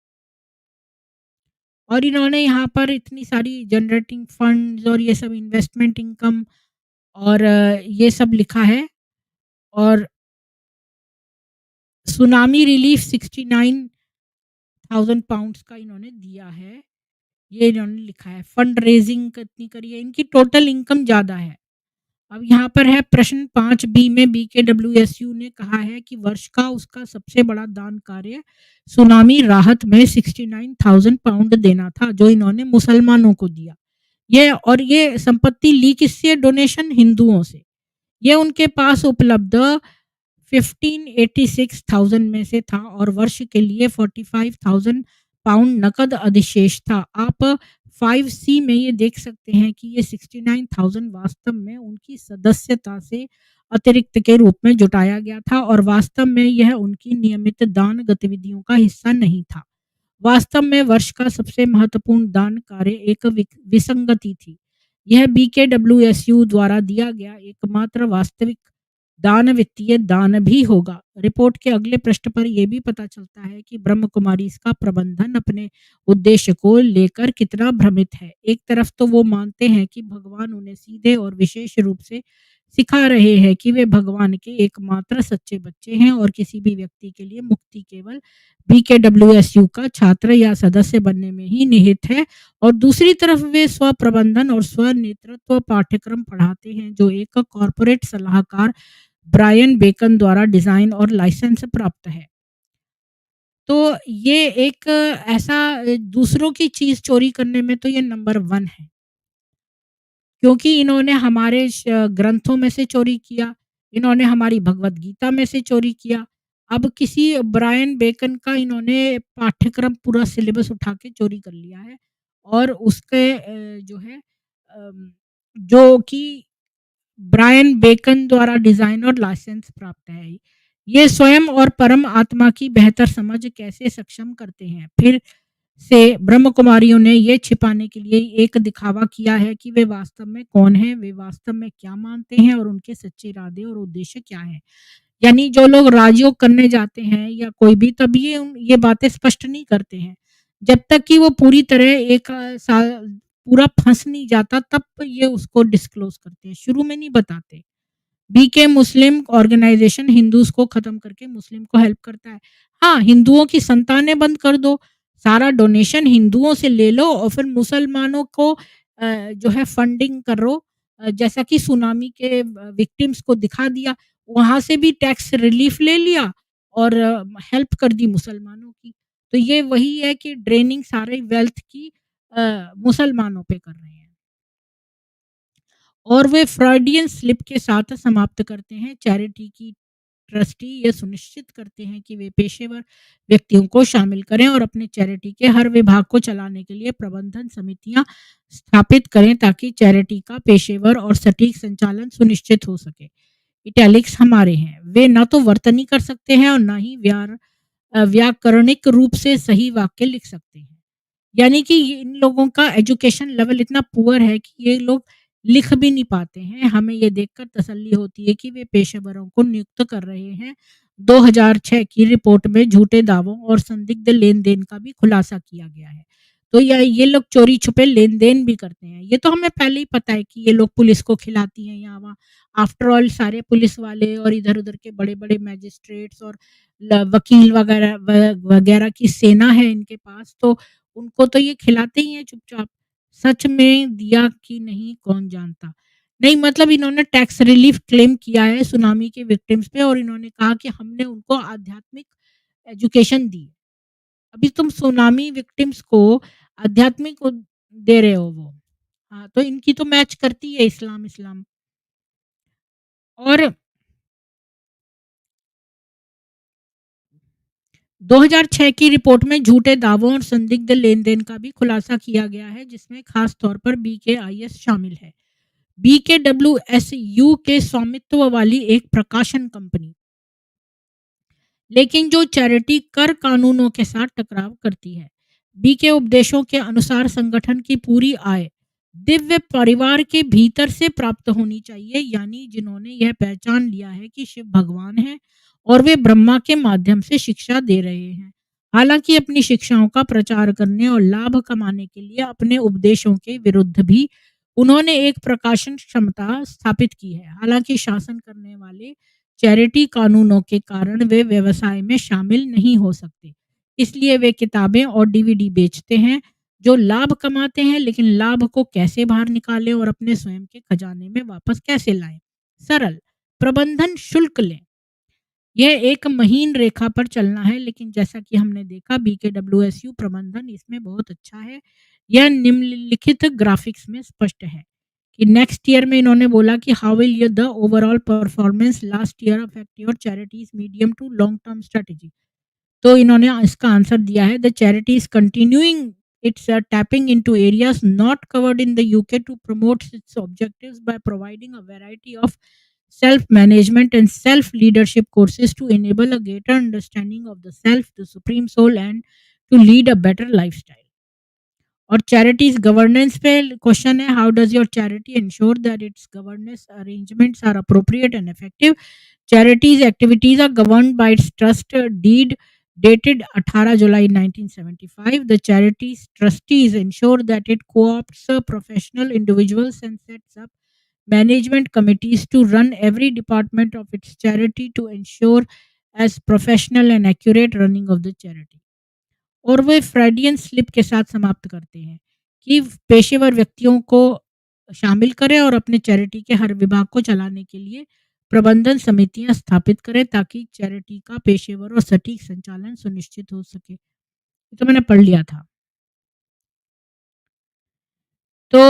और इन्होंने यहाँ पर इतनी सारी जनरेटिंग फंड्स और ये सब इन्वेस्टमेंट इनकम और ये सब लिखा है और सुनामी रिलीफ 69,000 पाउंड्स का इन्होंने दिया है। ये इन्होंने लिखा है। फंड रेज़िंग कितनी करी है, इनकी टोटल इनकम ज़्यादा है। अब यहाँ पर है प्रश्न 5 बी में बीकेडब्ल्यूएसयू ने कहा है कि वर्ष का उसका सबसे बड़ा दान कार्य सुनामी राहत में 69,000 पाउंड देना था, जो इन्होंने मुसलमानों को दिया। ये संपत्ति ली किससे? डोनेशन हिंदुओं से। ये उनके पास उपलब्ध 1586,000 में से था और वर्ष के लिए 45,000 पाउंड नकद अधिशेष था। आप 5C में ये देख सकते हैं कि ये 69,000 वास्तव में उनकी सदस्यता से अतिरिक्त के रूप में जुटाया गया था और वास्तव में यह उनकी नियमित दान गतिविधियों का हिस्सा नहीं था। वास्तव में वर्ष का सबसे महत्वपूर्ण दान कार्य एक विसंगति थी। यह बीकेडब्ल्यूएसयू द्वारा दिया गया एकमात्र वास्तविक दान वित्तीय दान भी होगा। रिपोर्ट के अगले पृष्ठ पर यह भी पता चलता है कि ब्रह्म कुमारी इसका प्रबंधन अपने उद्देश्य को लेकर कितना भ्रमित है। एक तरफ तो वो मानते हैं कि भगवान उन्हें सीधे और विशेष रूप से सिखा रहे हैं कि वे भगवान के एकमात्र सच्चे बच्चे हैं और किसी भी व्यक्ति के लिए मुक्ति केवल बीकेडब्ल्यूएसयू का छात्र या सदस्य बनने में ही निहित है और दूसरी तरफ वे स्व-प्रबंधन और स्व-नेतृत्व पाठ्यक्रम पढ़ाते हैं जो एक कॉर्पोरेट सलाहकार ब्रायन बेकन द्वारा डिज़ाइन और लाइसेंस प्राप्त है। तो ये एक ऐसा दूसरों की चीज़ चोरी करने में तो ये नंबर 1 है। क्योंकि इन्होंने हमारे ग्रंथों में से चोरी किया, इन्होंने हमारी भगवत गीता में से चोरी किया। अब किसी ब्रायन बेकन का इन्होंने पाठ्यक्रम पूरा सिलेबस उठा के चोरी कर लिया है और उसके जो है जो कि ब्रायन बेकन द्वारा डिज़ाइन और लाइसेंस प्राप्त है। ये स्वयं और परम आत्मा की बेहतर समझ कैसे सक्षम करते हैं। फिर से ब्रह्म कुमारियों ने ये छिपाने के लिए एक दिखावा किया है कि वे वास्तव में कौन हैं, वे वास्तव में क्या मानते हैं और उनके सच्चे इरादे और उद्देश्य क्या हैं। यानी जो लोग राजयोग करने जाते हैं या कोई भी तब ये बातें स्पष्ट नहीं करते हैं। जब तक कि वो पूरी तरह एक साल पूरा फँस नहीं जाता तब ये उसको डिस्क्लोज़ करते हैं, शुरू में नहीं बताते। बीके मुस्लिम ऑर्गेनाइज़ेशन हिंदूज़ को ख़त्म करके मुस्लिम को हेल्प करता है। हाँ, हिंदुओं की संतानें बंद कर दो, सारा डोनेशन हिंदुओं से ले लो और फिर मुसलमानों को जो है फंडिंग करो जैसा कि सुनामी के विक्टिम्स को दिखा दिया, वहाँ से भी टैक्स रिलीफ़ ले लिया और हेल्प कर दी मुसलमानों की। तो ये वही है कि ड्रेनिंग सारे वेल्थ की मुसलमानों पे कर रहे हैं। और वे फ्रॉडियन स्लिप के साथ समाप्त करते हैं। चैरिटी की ट्रस्टी ये सुनिश्चित करते हैं कि वे पेशेवर व्यक्तियों को शामिल करें और अपने चैरिटी के हर विभाग को चलाने के लिए प्रबंधन समितियां स्थापित करें ताकि चैरिटी का पेशेवर और सटीक संचालन सुनिश्चित हो सके। इटैलिक्स हमारे हैं। वे ना तो वर्तनी कर सकते हैं और ना ही व्याकरणिक रूप से सही वाक्य लिख सकते हैं। यानी कि इन लोगों का एजुकेशन लेवल इतना पुअर है कि ये लोग लिख भी नहीं पाते हैं। हमें ये देखकर तसल्ली होती है कि वे पेशेवरों को नियुक्त कर रहे हैं। 2006 की रिपोर्ट में झूठे दावों और संदिग्ध लेन-देन का भी खुलासा किया गया है। तो ये लोग चोरी-छुपे लेन-देन भी करते हैं। ये तो हमें पहले ही पता है कि ये लोग पुलिस को खिलाती हैं यहाँ-वहाँ। आफ्टर ऑल सारे पुलिस वाले और इधर-उधर के बड़े-बड़े मैजिस्ट्रेट्स और वकील वगैरह की सेना है इनके पास, तो उनको तो ये खिलाते ही हैं चुपचाप। सच में दिया कि नहीं कौन जानता। नहीं मतलब इन्होंने टैक्स रिलीफ क्लेम किया है सुनामी के विक्टिम्स पे और इन्होंने कहा कि हमने उनको आध्यात्मिक एजुकेशन दी। अभी तुम सुनामी विक्टिम्स को आध्यात्मिक दे रहे हो वो। हाँ, तो इनकी तो मैच करती है इस्लाम। और 2006 की रिपोर्ट में झूठे दावों और संदिग्ध लेन-देन का भी खुलासा किया गया है, जिसमें खास तौर पर बीकेआईएस शामिल है। बीकेडब्ल्यूएसयू के स्वामित्व वाली एक प्रकाशन कंपनी, लेकिन जो चैरिटी कर कानूनों के साथ टकराव करती है। बी के उपदेशों के अनुसार संगठन की पूरी आय दिव्य परिवार के भीतर से प्राप्त होनी चाहिए, यानी जिन्होंने यह पहचान लिया है कि शिव भगवान है और वे ब्रह्मा के माध्यम से शिक्षा दे रहे हैं। हालांकि अपनी शिक्षाओं का प्रचार करने और लाभ कमाने के लिए अपने उपदेशों के विरुद्ध भी उन्होंने एक प्रकाशन क्षमता स्थापित की है। हालांकि शासन करने वाले चैरिटी कानूनों के कारण वे व्यवसाय में शामिल नहीं हो सकते, इसलिए वे किताबें और डीवीडी बेचते हैं जो लाभ कमाते हैं, लेकिन लाभ को कैसे बाहर निकालें और अपने स्वयं के खजाने में वापस कैसे लाएं। सरल प्रबंधन शुल्क लें। यह एक महीन रेखा पर चलना है, लेकिन जैसा कि हमने देखा बीकेडब्ल्यूएसयू प्रबंधन इसमें बहुत अच्छा है। यह निम्नलिखित ग्राफिक्स में स्पष्ट है कि नेक्स्ट ईयर में इन्होंने बोला कि how will you the overall performance last year affect your charities medium to long term strategy. तो इन्होंने इसका आंसर दिया है the charity is continuing its tapping into areas not covered in the UK to promote its objectives by providing a variety of self management and self leadership courses to enable a greater understanding of the self, the supreme soul, and to lead a better lifestyle. और charities governance पे question है how does your charity ensure that its governance arrangements are appropriate and effective. Charities activities are governed by its trust deed dated 18 July 1975. The charity's trustees ensure that it co-opts professional individuals and sets up management committees to run every department of its charity to ensure as professional and accurate running of the charity. और वे फ्रॉडियन slip के साथ समाप्त करते हैं कि पेशेवर व्यक्तियों को शामिल करें और अपने चैरिटी के हर विभाग को चलाने के लिए प्रबंधन समितियां स्थापित करें ताकि चैरिटी का पेशेवर और सटीक संचालन सुनिश्चित हो सके। ये तो मैंने पढ़ लिया था। तो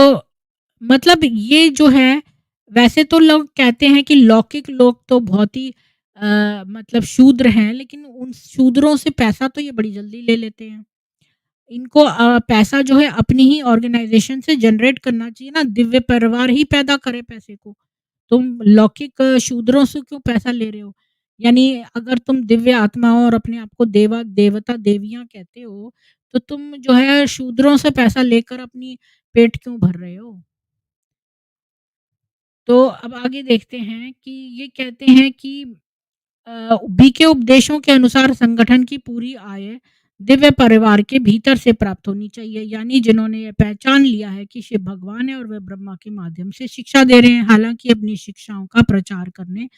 मतलब ये जो है, वैसे तो लोग कहते हैं कि लौकिक लोग तो बहुत ही मतलब शूद्र हैं, लेकिन उन शूद्रों से पैसा तो ये बड़ी जल्दी ले लेते हैं। इनको पैसा जो है अपनी ही ऑर्गेनाइजेशन से जनरेट करना चाहिए ना, दिव्य परिवार ही पैदा करे पैसे को। तुम लौकिक शूद्रों से क्यों पैसा ले रहे हो? यानी अगर तुम दिव्य आत्मा हो और अपने आप को देवता देवियाँ कहते हो, तो तुम जो है शूद्रों से पैसा लेकर अपनी पेट क्यों भर रहे हो? तो अब आगे देखते हैं कि ये कहते हैं कि बी के उपदेशों के अनुसार संगठन की पूरी आय दिव्य परिवार के भीतर से प्राप्त होनी चाहिए, यानी जिन्होंने ये पहचान लिया है कि शिव भगवान है और वे ब्रह्मा के माध्यम से शिक्षा दे रहे हैं। हालांकि अपनी शिक्षाओं का प्रचार करने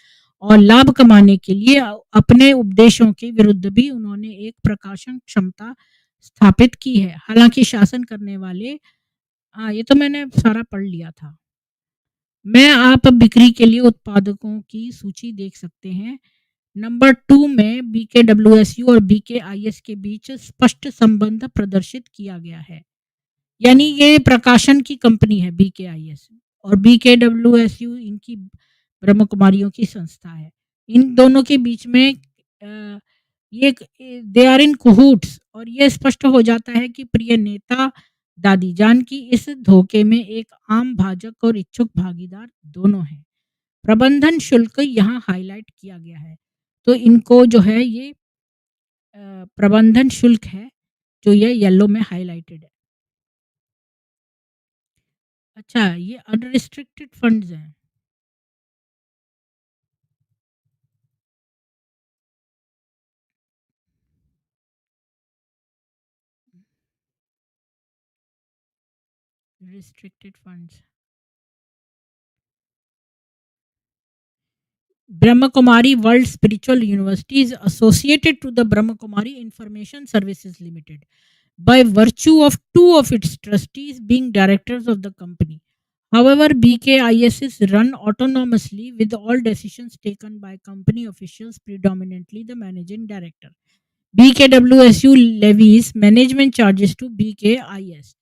और लाभ कमाने के लिए अपने उपदेशों के विरुद्ध भी उन्होंने एक प्रकाशन क्षमता स्थापित की है। हालांकि शासन करने वाले, ये तो मैंने सारा पढ़ लिया था। मैं आप बिक्री के लिए उत्पादकों की सूची देख सकते हैं। नंबर 2 में बीकेडब्ल्यूएसयू और बीकेआईएस के बीच स्पष्ट संबंध प्रदर्शित किया गया है। यानी ये प्रकाशन की कंपनी है बीकेआईएस, और बीकेडब्ल्यूएसयू इनकी ब्रह्म कुमारियों की संस्था है। इन दोनों के बीच में ये दे आर इन कहूट्स, और ये स्पष्ट हो जाता है कि प्रिय नेता दादी जान की इस धोखे में एक आम भाजक और इच्छुक भागीदार दोनों हैं। प्रबंधन शुल्क यहाँ हाईलाइट किया गया है। तो इनको जो है ये प्रबंधन शुल्क है, जो ये येलो में हाइलाइटेड है। अच्छा, ये अनरिस्ट्रिक्टेड फंड्स हैं। Restricted funds. Brahma Kumari World Spiritual University is associated to the Brahma Kumari Information Services Limited by virtue of two of its trustees being directors of the company. However, BKIS is run autonomously with all decisions taken by company officials, predominantly the managing director. BKWSU levies management charges to BKIS.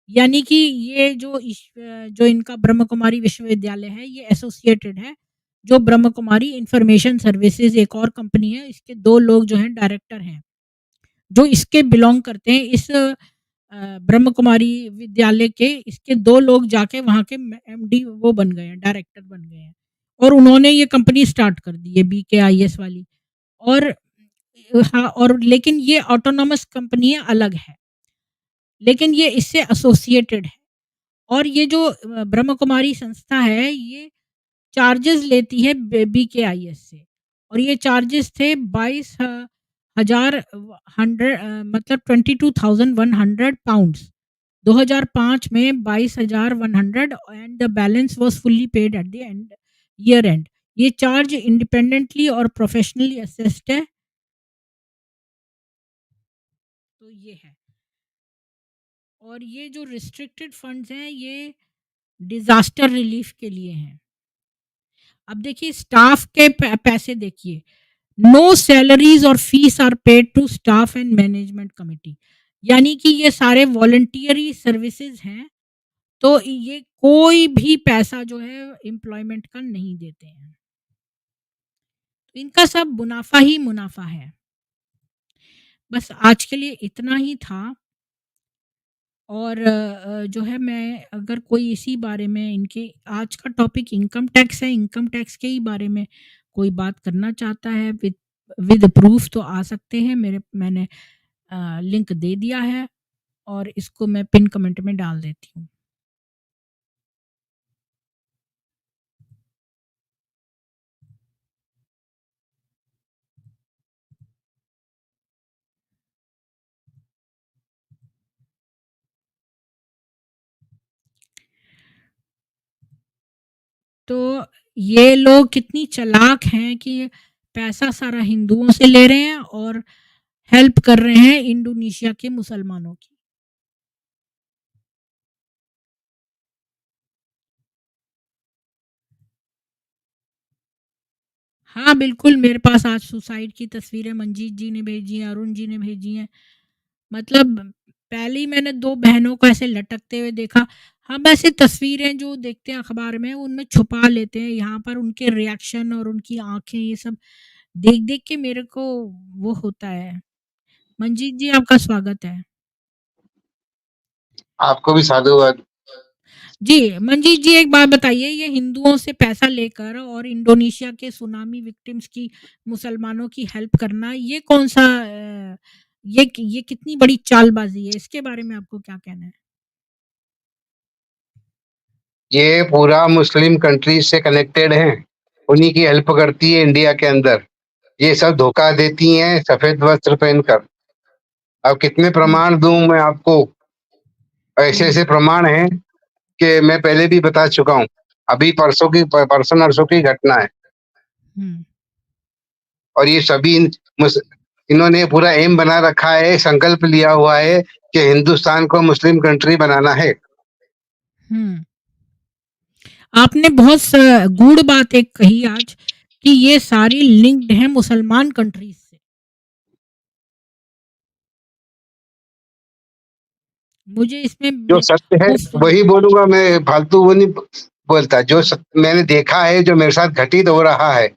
यानी कि ये जो इनका ब्रह्म कुमारी विश्वविद्यालय है, ये associated है जो ब्रह्म कुमारी इंफॉर्मेशन सर्विसेज एक और कंपनी है, इसके 2 लोग जो हैं डायरेक्टर हैं, जो इसके बिलॉन्ग करते हैं। इस ब्रह्म कुमारी विद्यालय के इसके 2 लोग जाके वहाँ के एमडी वो बन गए हैं, डायरेक्टर बन गए हैं, और उन्होंने ये कंपनी स्टार्ट कर दी है बीकेआईएस वाली। और हाँ, और लेकिन ये ऑटोनॉमस कंपनी है, अलग है, लेकिन ये इससे एसोसिएटेड है। और ये जो ब्रह्म कुमारी संस्था है, ये चार्जेस लेती है बीकेआईएस से, और ये चार्जेस थे 22,000 मतलब 22,100 पाउंड्स 2005 में, 22,100, and the balance was fully paid at the end year and. ये चार्ज इंडिपेंडेंटली और प्रोफेशनली असेस्ड है। तो ये है। और ये जो रिस्ट्रिक्टेड फंड्स हैं, ये डिजास्टर रिलीफ के लिए हैं। अब देखिए स्टाफ के पैसे देखिए, नो सैलरीज और fees are paid to staff and management committee, यानी कि ये सारे वॉलंटियरी सर्विसेज हैं, तो ये कोई भी पैसा जो है एम्प्लॉयमेंट का नहीं देते हैं, तो इनका सब मुनाफा ही मुनाफा है। बस आज के लिए इतना ही था। और जो है, मैं अगर कोई इसी बारे में, इनके आज का टॉपिक इनकम टैक्स है, इनकम टैक्स के ही बारे में कोई बात करना चाहता है विद विद प्रूफ, तो आ सकते हैं। मैंने लिंक दे दिया है, और इसको मैं पिन कमेंट में डाल देती हूँ। तो ये लोग कितनी चालाक हैं कि पैसा सारा हिंदुओं से ले रहे हैं और हेल्प कर रहे हैं इंडोनेशिया के मुसलमानों की। हाँ, बिल्कुल, मेरे पास आज सुसाइड की तस्वीरें मंजीत जी ने भेजी हैं, अरुण जी ने भेजी हैं। मतलब पहले ही मैंने 2 बहनों को ऐसे लटकते हुए देखा। हम ऐसे तस्वीरें जो देखते हैं अखबार में, उनमें छुपा लेते हैं। यहाँ पर उनके रिएक्शन और उनकी आँखें, ये सब देख-देख के मेरे को वो होता है। मंजीत जी, आपका स्वागत है। आपको भी साधुवाद। जी, मंजीत जी, एक बात बताइए, ये हिंदुओं से पैसा लेकर और इंडोनेशिया के सुनामी विक्टिम्स की, मुसलमानों की हेल्प करना, ये कौन-सा ये कितनी बड़ी चालबाज़ी है? इसके बारे में आपको क्या कहना है? ये पूरा मुस्लिम कंट्रीज से कनेक्टेड हैं, उन्हीं की हेल्प करती है इंडिया के अंदर। ये सब धोखा देती हैं सफेद वस्त्र पहनकर। अब कितने प्रमाण दूं मैं आपको? ऐसे-ऐसे प्रमाण हैं कि मैं पहले भी बता चुका हूँ। अभी परसों नरसों की घटना है। और ये सभी इन्होंने पूरा एम बना रखा है, संकल्प लिया हुआ है कि हिंदुस्तान को मुस्लिम कंट्री बनाना है। आपने बहुत गूढ़ बात एक कही आज, कि ये सारी लिंक्ड हैं मुसलमान कंट्रीज से। मुझे इसमें जो सत्य है वो फ वही बोलूँगा मैं, फालतू वो नहीं बोलता। जो मैंने देखा है, जो मेरे साथ घटित हो रहा है,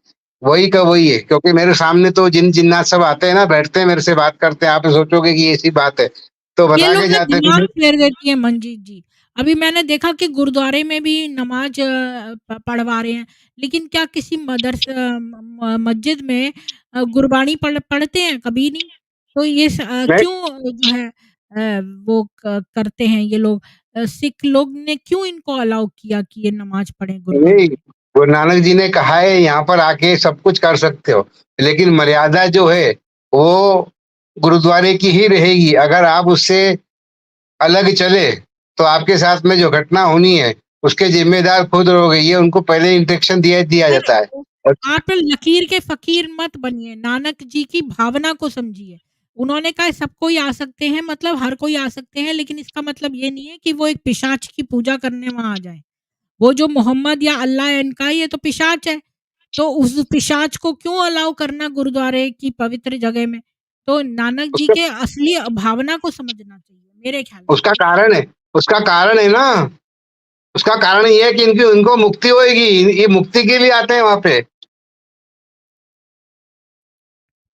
वही का वही है। क्योंकि मेरे सामने तो जिन जिन्नात सब आते हैं ना, बैठते हैं, मेरे से बात करते हैं, आप सोचोगे कि ऐसी बात है, तो ये बता लोग के ना जाते हैं दिमाग कि फेर देती है मंजीत जी। अभी मैंने देखा कि गुरुद्वारे में भी नमाज़ पढ़वा रहे हैं, लेकिन क्या किसी मस्जिद में गुरबानी पढ़ते हैं? कभी नहीं। तो ये मैं क्यों जो है वो करते हैं ये लोग? सिख लोग ने क्यों इनको अलाउ किया कि ये नमाज़ पढ़ें गुरुद्वारे नहीं, में? गुरु नानक जी ने कहा है यहाँ पर आके सब कुछ कर सकते हो, लेकिन मर्यादा जो है वो गुरुद्वारे की ही रहेगी। अगर आप उससे अलग चले, तो आपके साथ में जो घटना होनी है, उसके ज़िम्मेदार खुद रहोगे। ये उनको पहले इंस्ट्रक्शन दिया फिर जाता है। और आप लकीर के फ़कीर मत बनिए, नानक जी की भावना को समझिए। उन्होंने कहा सब कोई आ सकते हैं, मतलब हर कोई आ सकते हैं, लेकिन इसका मतलब ये नहीं है कि वो एक पिशाच की पूजा करने वहाँ आ जाएँ। वो जो मोहम्मद या अल्लाह है इनका, ये तो पिशाच है। तो उस पिशाच को क्यों अलाउ करना गुरुद्वारे की पवित्र जगह में? तो नानक जी उसका के असली भावना को समझना चाहिए, मेरे ख़्याल से। उसका कारण है, उसका कारण है ना, उसका कारण ये है कि इनको मुक्ति होएगी। ये मुक्ति के लिए आते हैं वहाँ पे।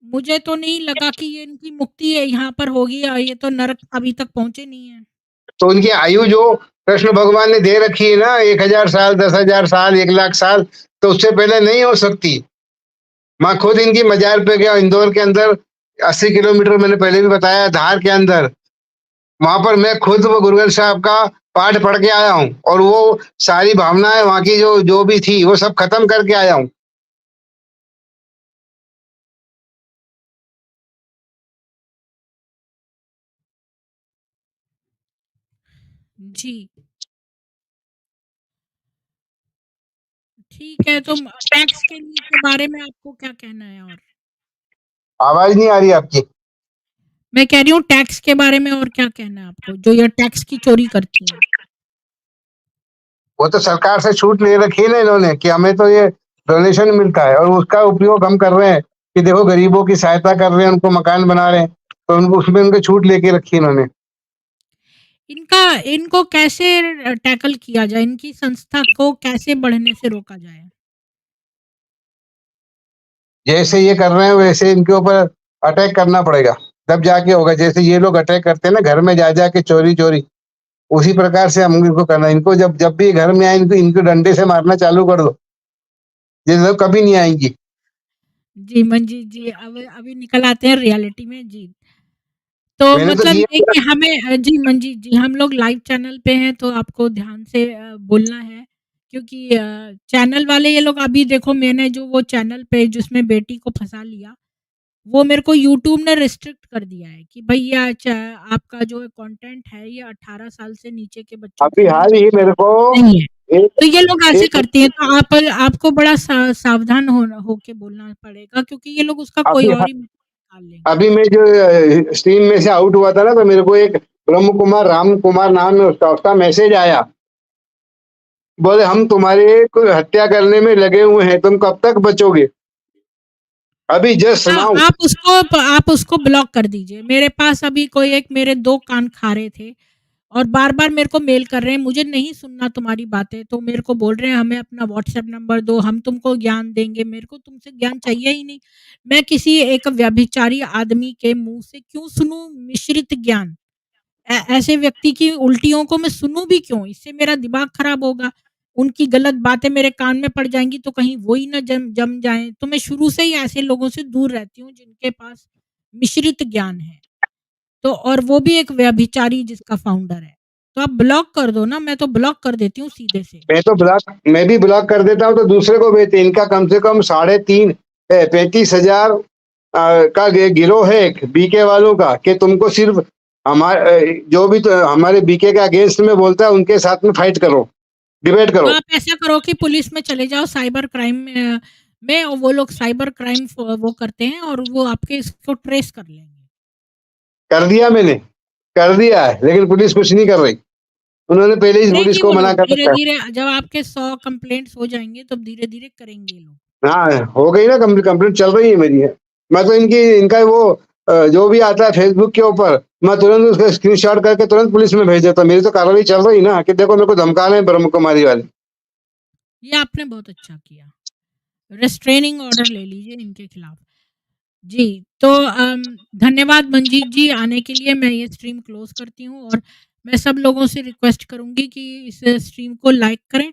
मुझे तो नहीं लगा कि ये इनकी मुक्ति है यहाँ पर होगी, ये तो नरक अभी तक पहुँचे नहीं हैं। तो उनकी आयु जो कृष्ण भगवान ने दे रखी है ना, 1000 साल, 10,000 साल, 1,00,000 साल, तो उससे पहले नहीं हो सकती। मैं खुद इनकी मजार पे गया, इंदौर के अंदर 80 किलोमीटर, मैंने पहले भी बताया, धार के अंदर। वहाँ पर मैं खुद वो गुरु ग्रंथ साहब का पाठ पढ़ के आया हूँ, और वो सारी भावनाएँ वहाँ की जो जो भी थी, वो सब खत्म करके आया हूँ। जी, ठीक है, तो टैक्स के बारे में आपको क्या कहना है और? आवाज़ नहीं आ रही आपकी। मैं कह रही हूँ टैक्स के बारे में और क्या कहना है आपको, जो ये टैक्स की चोरी करती हैं? वो तो सरकार से छूट ले रखी है ना इन्होंने, कि हमें तो ये डोनेशन मिलता है, और उसका उपयोग हम कर रहे हैं कि देखो गरीबों की सहायता कर रहे हैं, उनको मकान बना रहे हैं, तो उनको उसमें उनको छूट लेके रखी इन्होंने। इनको कैसे टैकल किया जाए? इनकी संस्था को कैसे बढ़ने से रोका जाए? जैसे ये कर रहे हैं वैसे इनके ऊपर अटैक करना पड़ेगा, तब जाके होगा। जैसे ये लोग अटैक करते हैं ना घर में जा जाके चोरी चोरी, उसी प्रकार से हम इनको करना है। इनको जब जब भी घर में आए, इनको इनको डंडे से मारना चालू कर दो, ये लोग कभी नहीं आएंगी। जी, मंजीत जी, अब अभी निकल आते हैं रियलिटी में, जी। तो मैंने तो मतलब ये किया। कि हमें जी मंजीत जी, हम लोग लाइव चैनल पे हैं, तो आपको ध्यान से बोलना है, क्योंकि चैनल वाले ये लोग, अभी देखो मैंने जो वो चैनल पे जिसमें बेटी को फँसा लिया, वो मेरे को यूट्यूब ने रिस्ट्रिक्ट कर दिया है कि भई ये आपका जो कंटेंट है, ये 18 साल से नीचे के बच्चों के अभी लिए हाल ही मेरे को नहीं है। एक, तो ये लोग ऐसे एक करते हैं, तो आपको बड़ा सावधान होके बोलना पड़ेगा, क्योंकि ये लोग उसका कोई अभी और ही मतलब निकाल लेंगे। अभी मैं जो स्ट्रीम में से आउट हुआ था ना, तो मेरे को एक ब्रह्म कुमार राम कुमार नाम है उसका मैसेज आया। बोले हम तुम्हारे को हत्या करने में लगे हुए हैं, तुम कब तक बचोगे। अभी जस्ट हाँ, सुनाऊं। आप उसको ब्लॉक कर दीजिए। मेरे पास अभी कोई एक मेरे 2 कान खा रहे थे और बार-बार मेरे को मेल कर रहे हैं, मुझे नहीं सुनना तुम्हारी बातें, तो मेरे को बोल रहे हैं हमें अपना व्हाट्सएप नंबर दो, हम तुमको ज्ञान देंगे। मेरे को तुमसे ज्ञान चाहिए ही नहीं। मैं किसी एक व्यभिचारी आदमी के मुँह से क्यों सुनूँ मिश्रित ज्ञान? ऐसे व्यक्ति की उल्टियों को मैं सुनूँ भी क्यों? इससे मेरा दिमाग खराब होगा। उनकी गलत बातें मेरे कान में पड़ जाएँगी, तो कहीं वो ही ना जम जाएँ। तो मैं शुरू से ही ऐसे लोगों से दूर रहती हूँ जिनके पास मिश्रित ज्ञान है। तो और वो भी एक व्यभिचारी जिसका फाउंडर है। तो आप ब्लॉक कर दो ना, मैं तो ब्लॉक कर देती हूँ सीधे से। मैं भी ब्लॉक कर देता हूँ, तो दूसरे को भेजते। इनका कम से कम 35,000 का गिरोह है एक बीके वालों का, कि तुमको सिर्फ हमारे जो भी तो हमारे बीके के अगेंस्ट में बोलता है, उनके साथ में फाइट करो, डिबेट तो करो। आप ऐसा करो कि पुलिस में चले जाओ, साइबर क्राइम में और वो लोग साइबर क्राइम वो करते हैं और वो आपके इसको ट्रेस कर लेंगे। कर दिया मैंने, कर दिया है, लेकिन पुलिस कुछ नहीं कर रही। उन्होंने पहले ही पुलिस करेंगी को वो मना लोग कर रखा है। धीरे-धीरे, जब आपके 100 कंप्लेंट्स हो जाएँगे तब धीरे-धीरे करेंगे ये लोग। हाँ, हो गई ना, कंप्लेंट चल रही है मेरी है। मैं तो इनका वो जो भी आता है फेसबुक के ऊपर, मैं तुरंत उसका स्क्रीनशॉट करके तुरंत पुलिस में भेज देता हूँ। मेरी तो कार्रवाई चल रही ना कि देखो मेरे को धमका रहे हैं ब्रह्म कुमारी वाले। ये आपने बहुत अच्छा किया। रिस्ट्रेनिंग ऑर्डर ले लीजिए इनके खिलाफ। जी, तो धन्यवाद मंजीत जी आने के लिए। मैं ये स्ट्रीम क्लोज़ करती हूँ और मैं सब लोगों से रिक्वेस्ट करूँगी कि इस स्ट्रीम को लाइक करें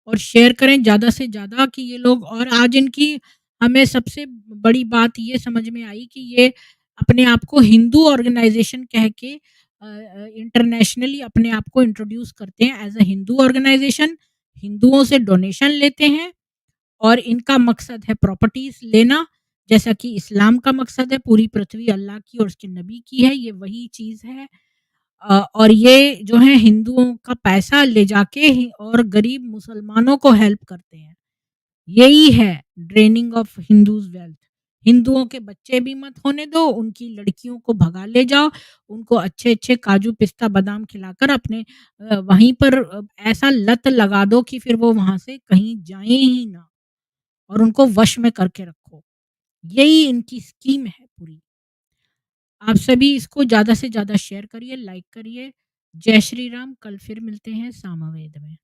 और शेयर करें ज़्यादा से ज़्यादा कि ये लोग, और आज इनकी हमें सबसे बड़ी बात ये समझ में आई कि ये अपने आप को हिंदू ऑर्गेनाइज़ेशन कह के इंटरनेशनली अपने आप को इंट्रोड्यूस करते हैं एज़ अ हिंदू ऑर्गेनाइज़ेशन, हिंदुओं से डोनेशन लेते हैं और इनका मकसद है प्रॉपर्टीज़ लेना, जैसा कि इस्लाम का मकसद है, पूरी पृथ्वी अल्लाह की और उसके नबी की है, ये वही चीज़ है। और ये जो है हिंदुओं का पैसा ले जाके ही और गरीब मुसलमानों को हेल्प करते हैं। यही है ड्रेनिंग ऑफ हिंदूज़ वेल्थ। हिंदुओं के बच्चे भी मत होने दो, उनकी लड़कियों को भगा ले जाओ, उनको अच्छे-अच्छे काजू, पिस्ता, बादाम खिलाकर अपने वहीं पर ऐसा लत लगा दो कि फिर वो वहाँ से कहीं जाएँ ही ना और उनको वश में करके रखो। यही इनकी स्कीम है पूरी। आप सभी इसको ज़्यादा से ज़्यादा शेयर करिए, लाइक करिए। जय श्री राम, कल फिर मिलते हैं सामवेद में।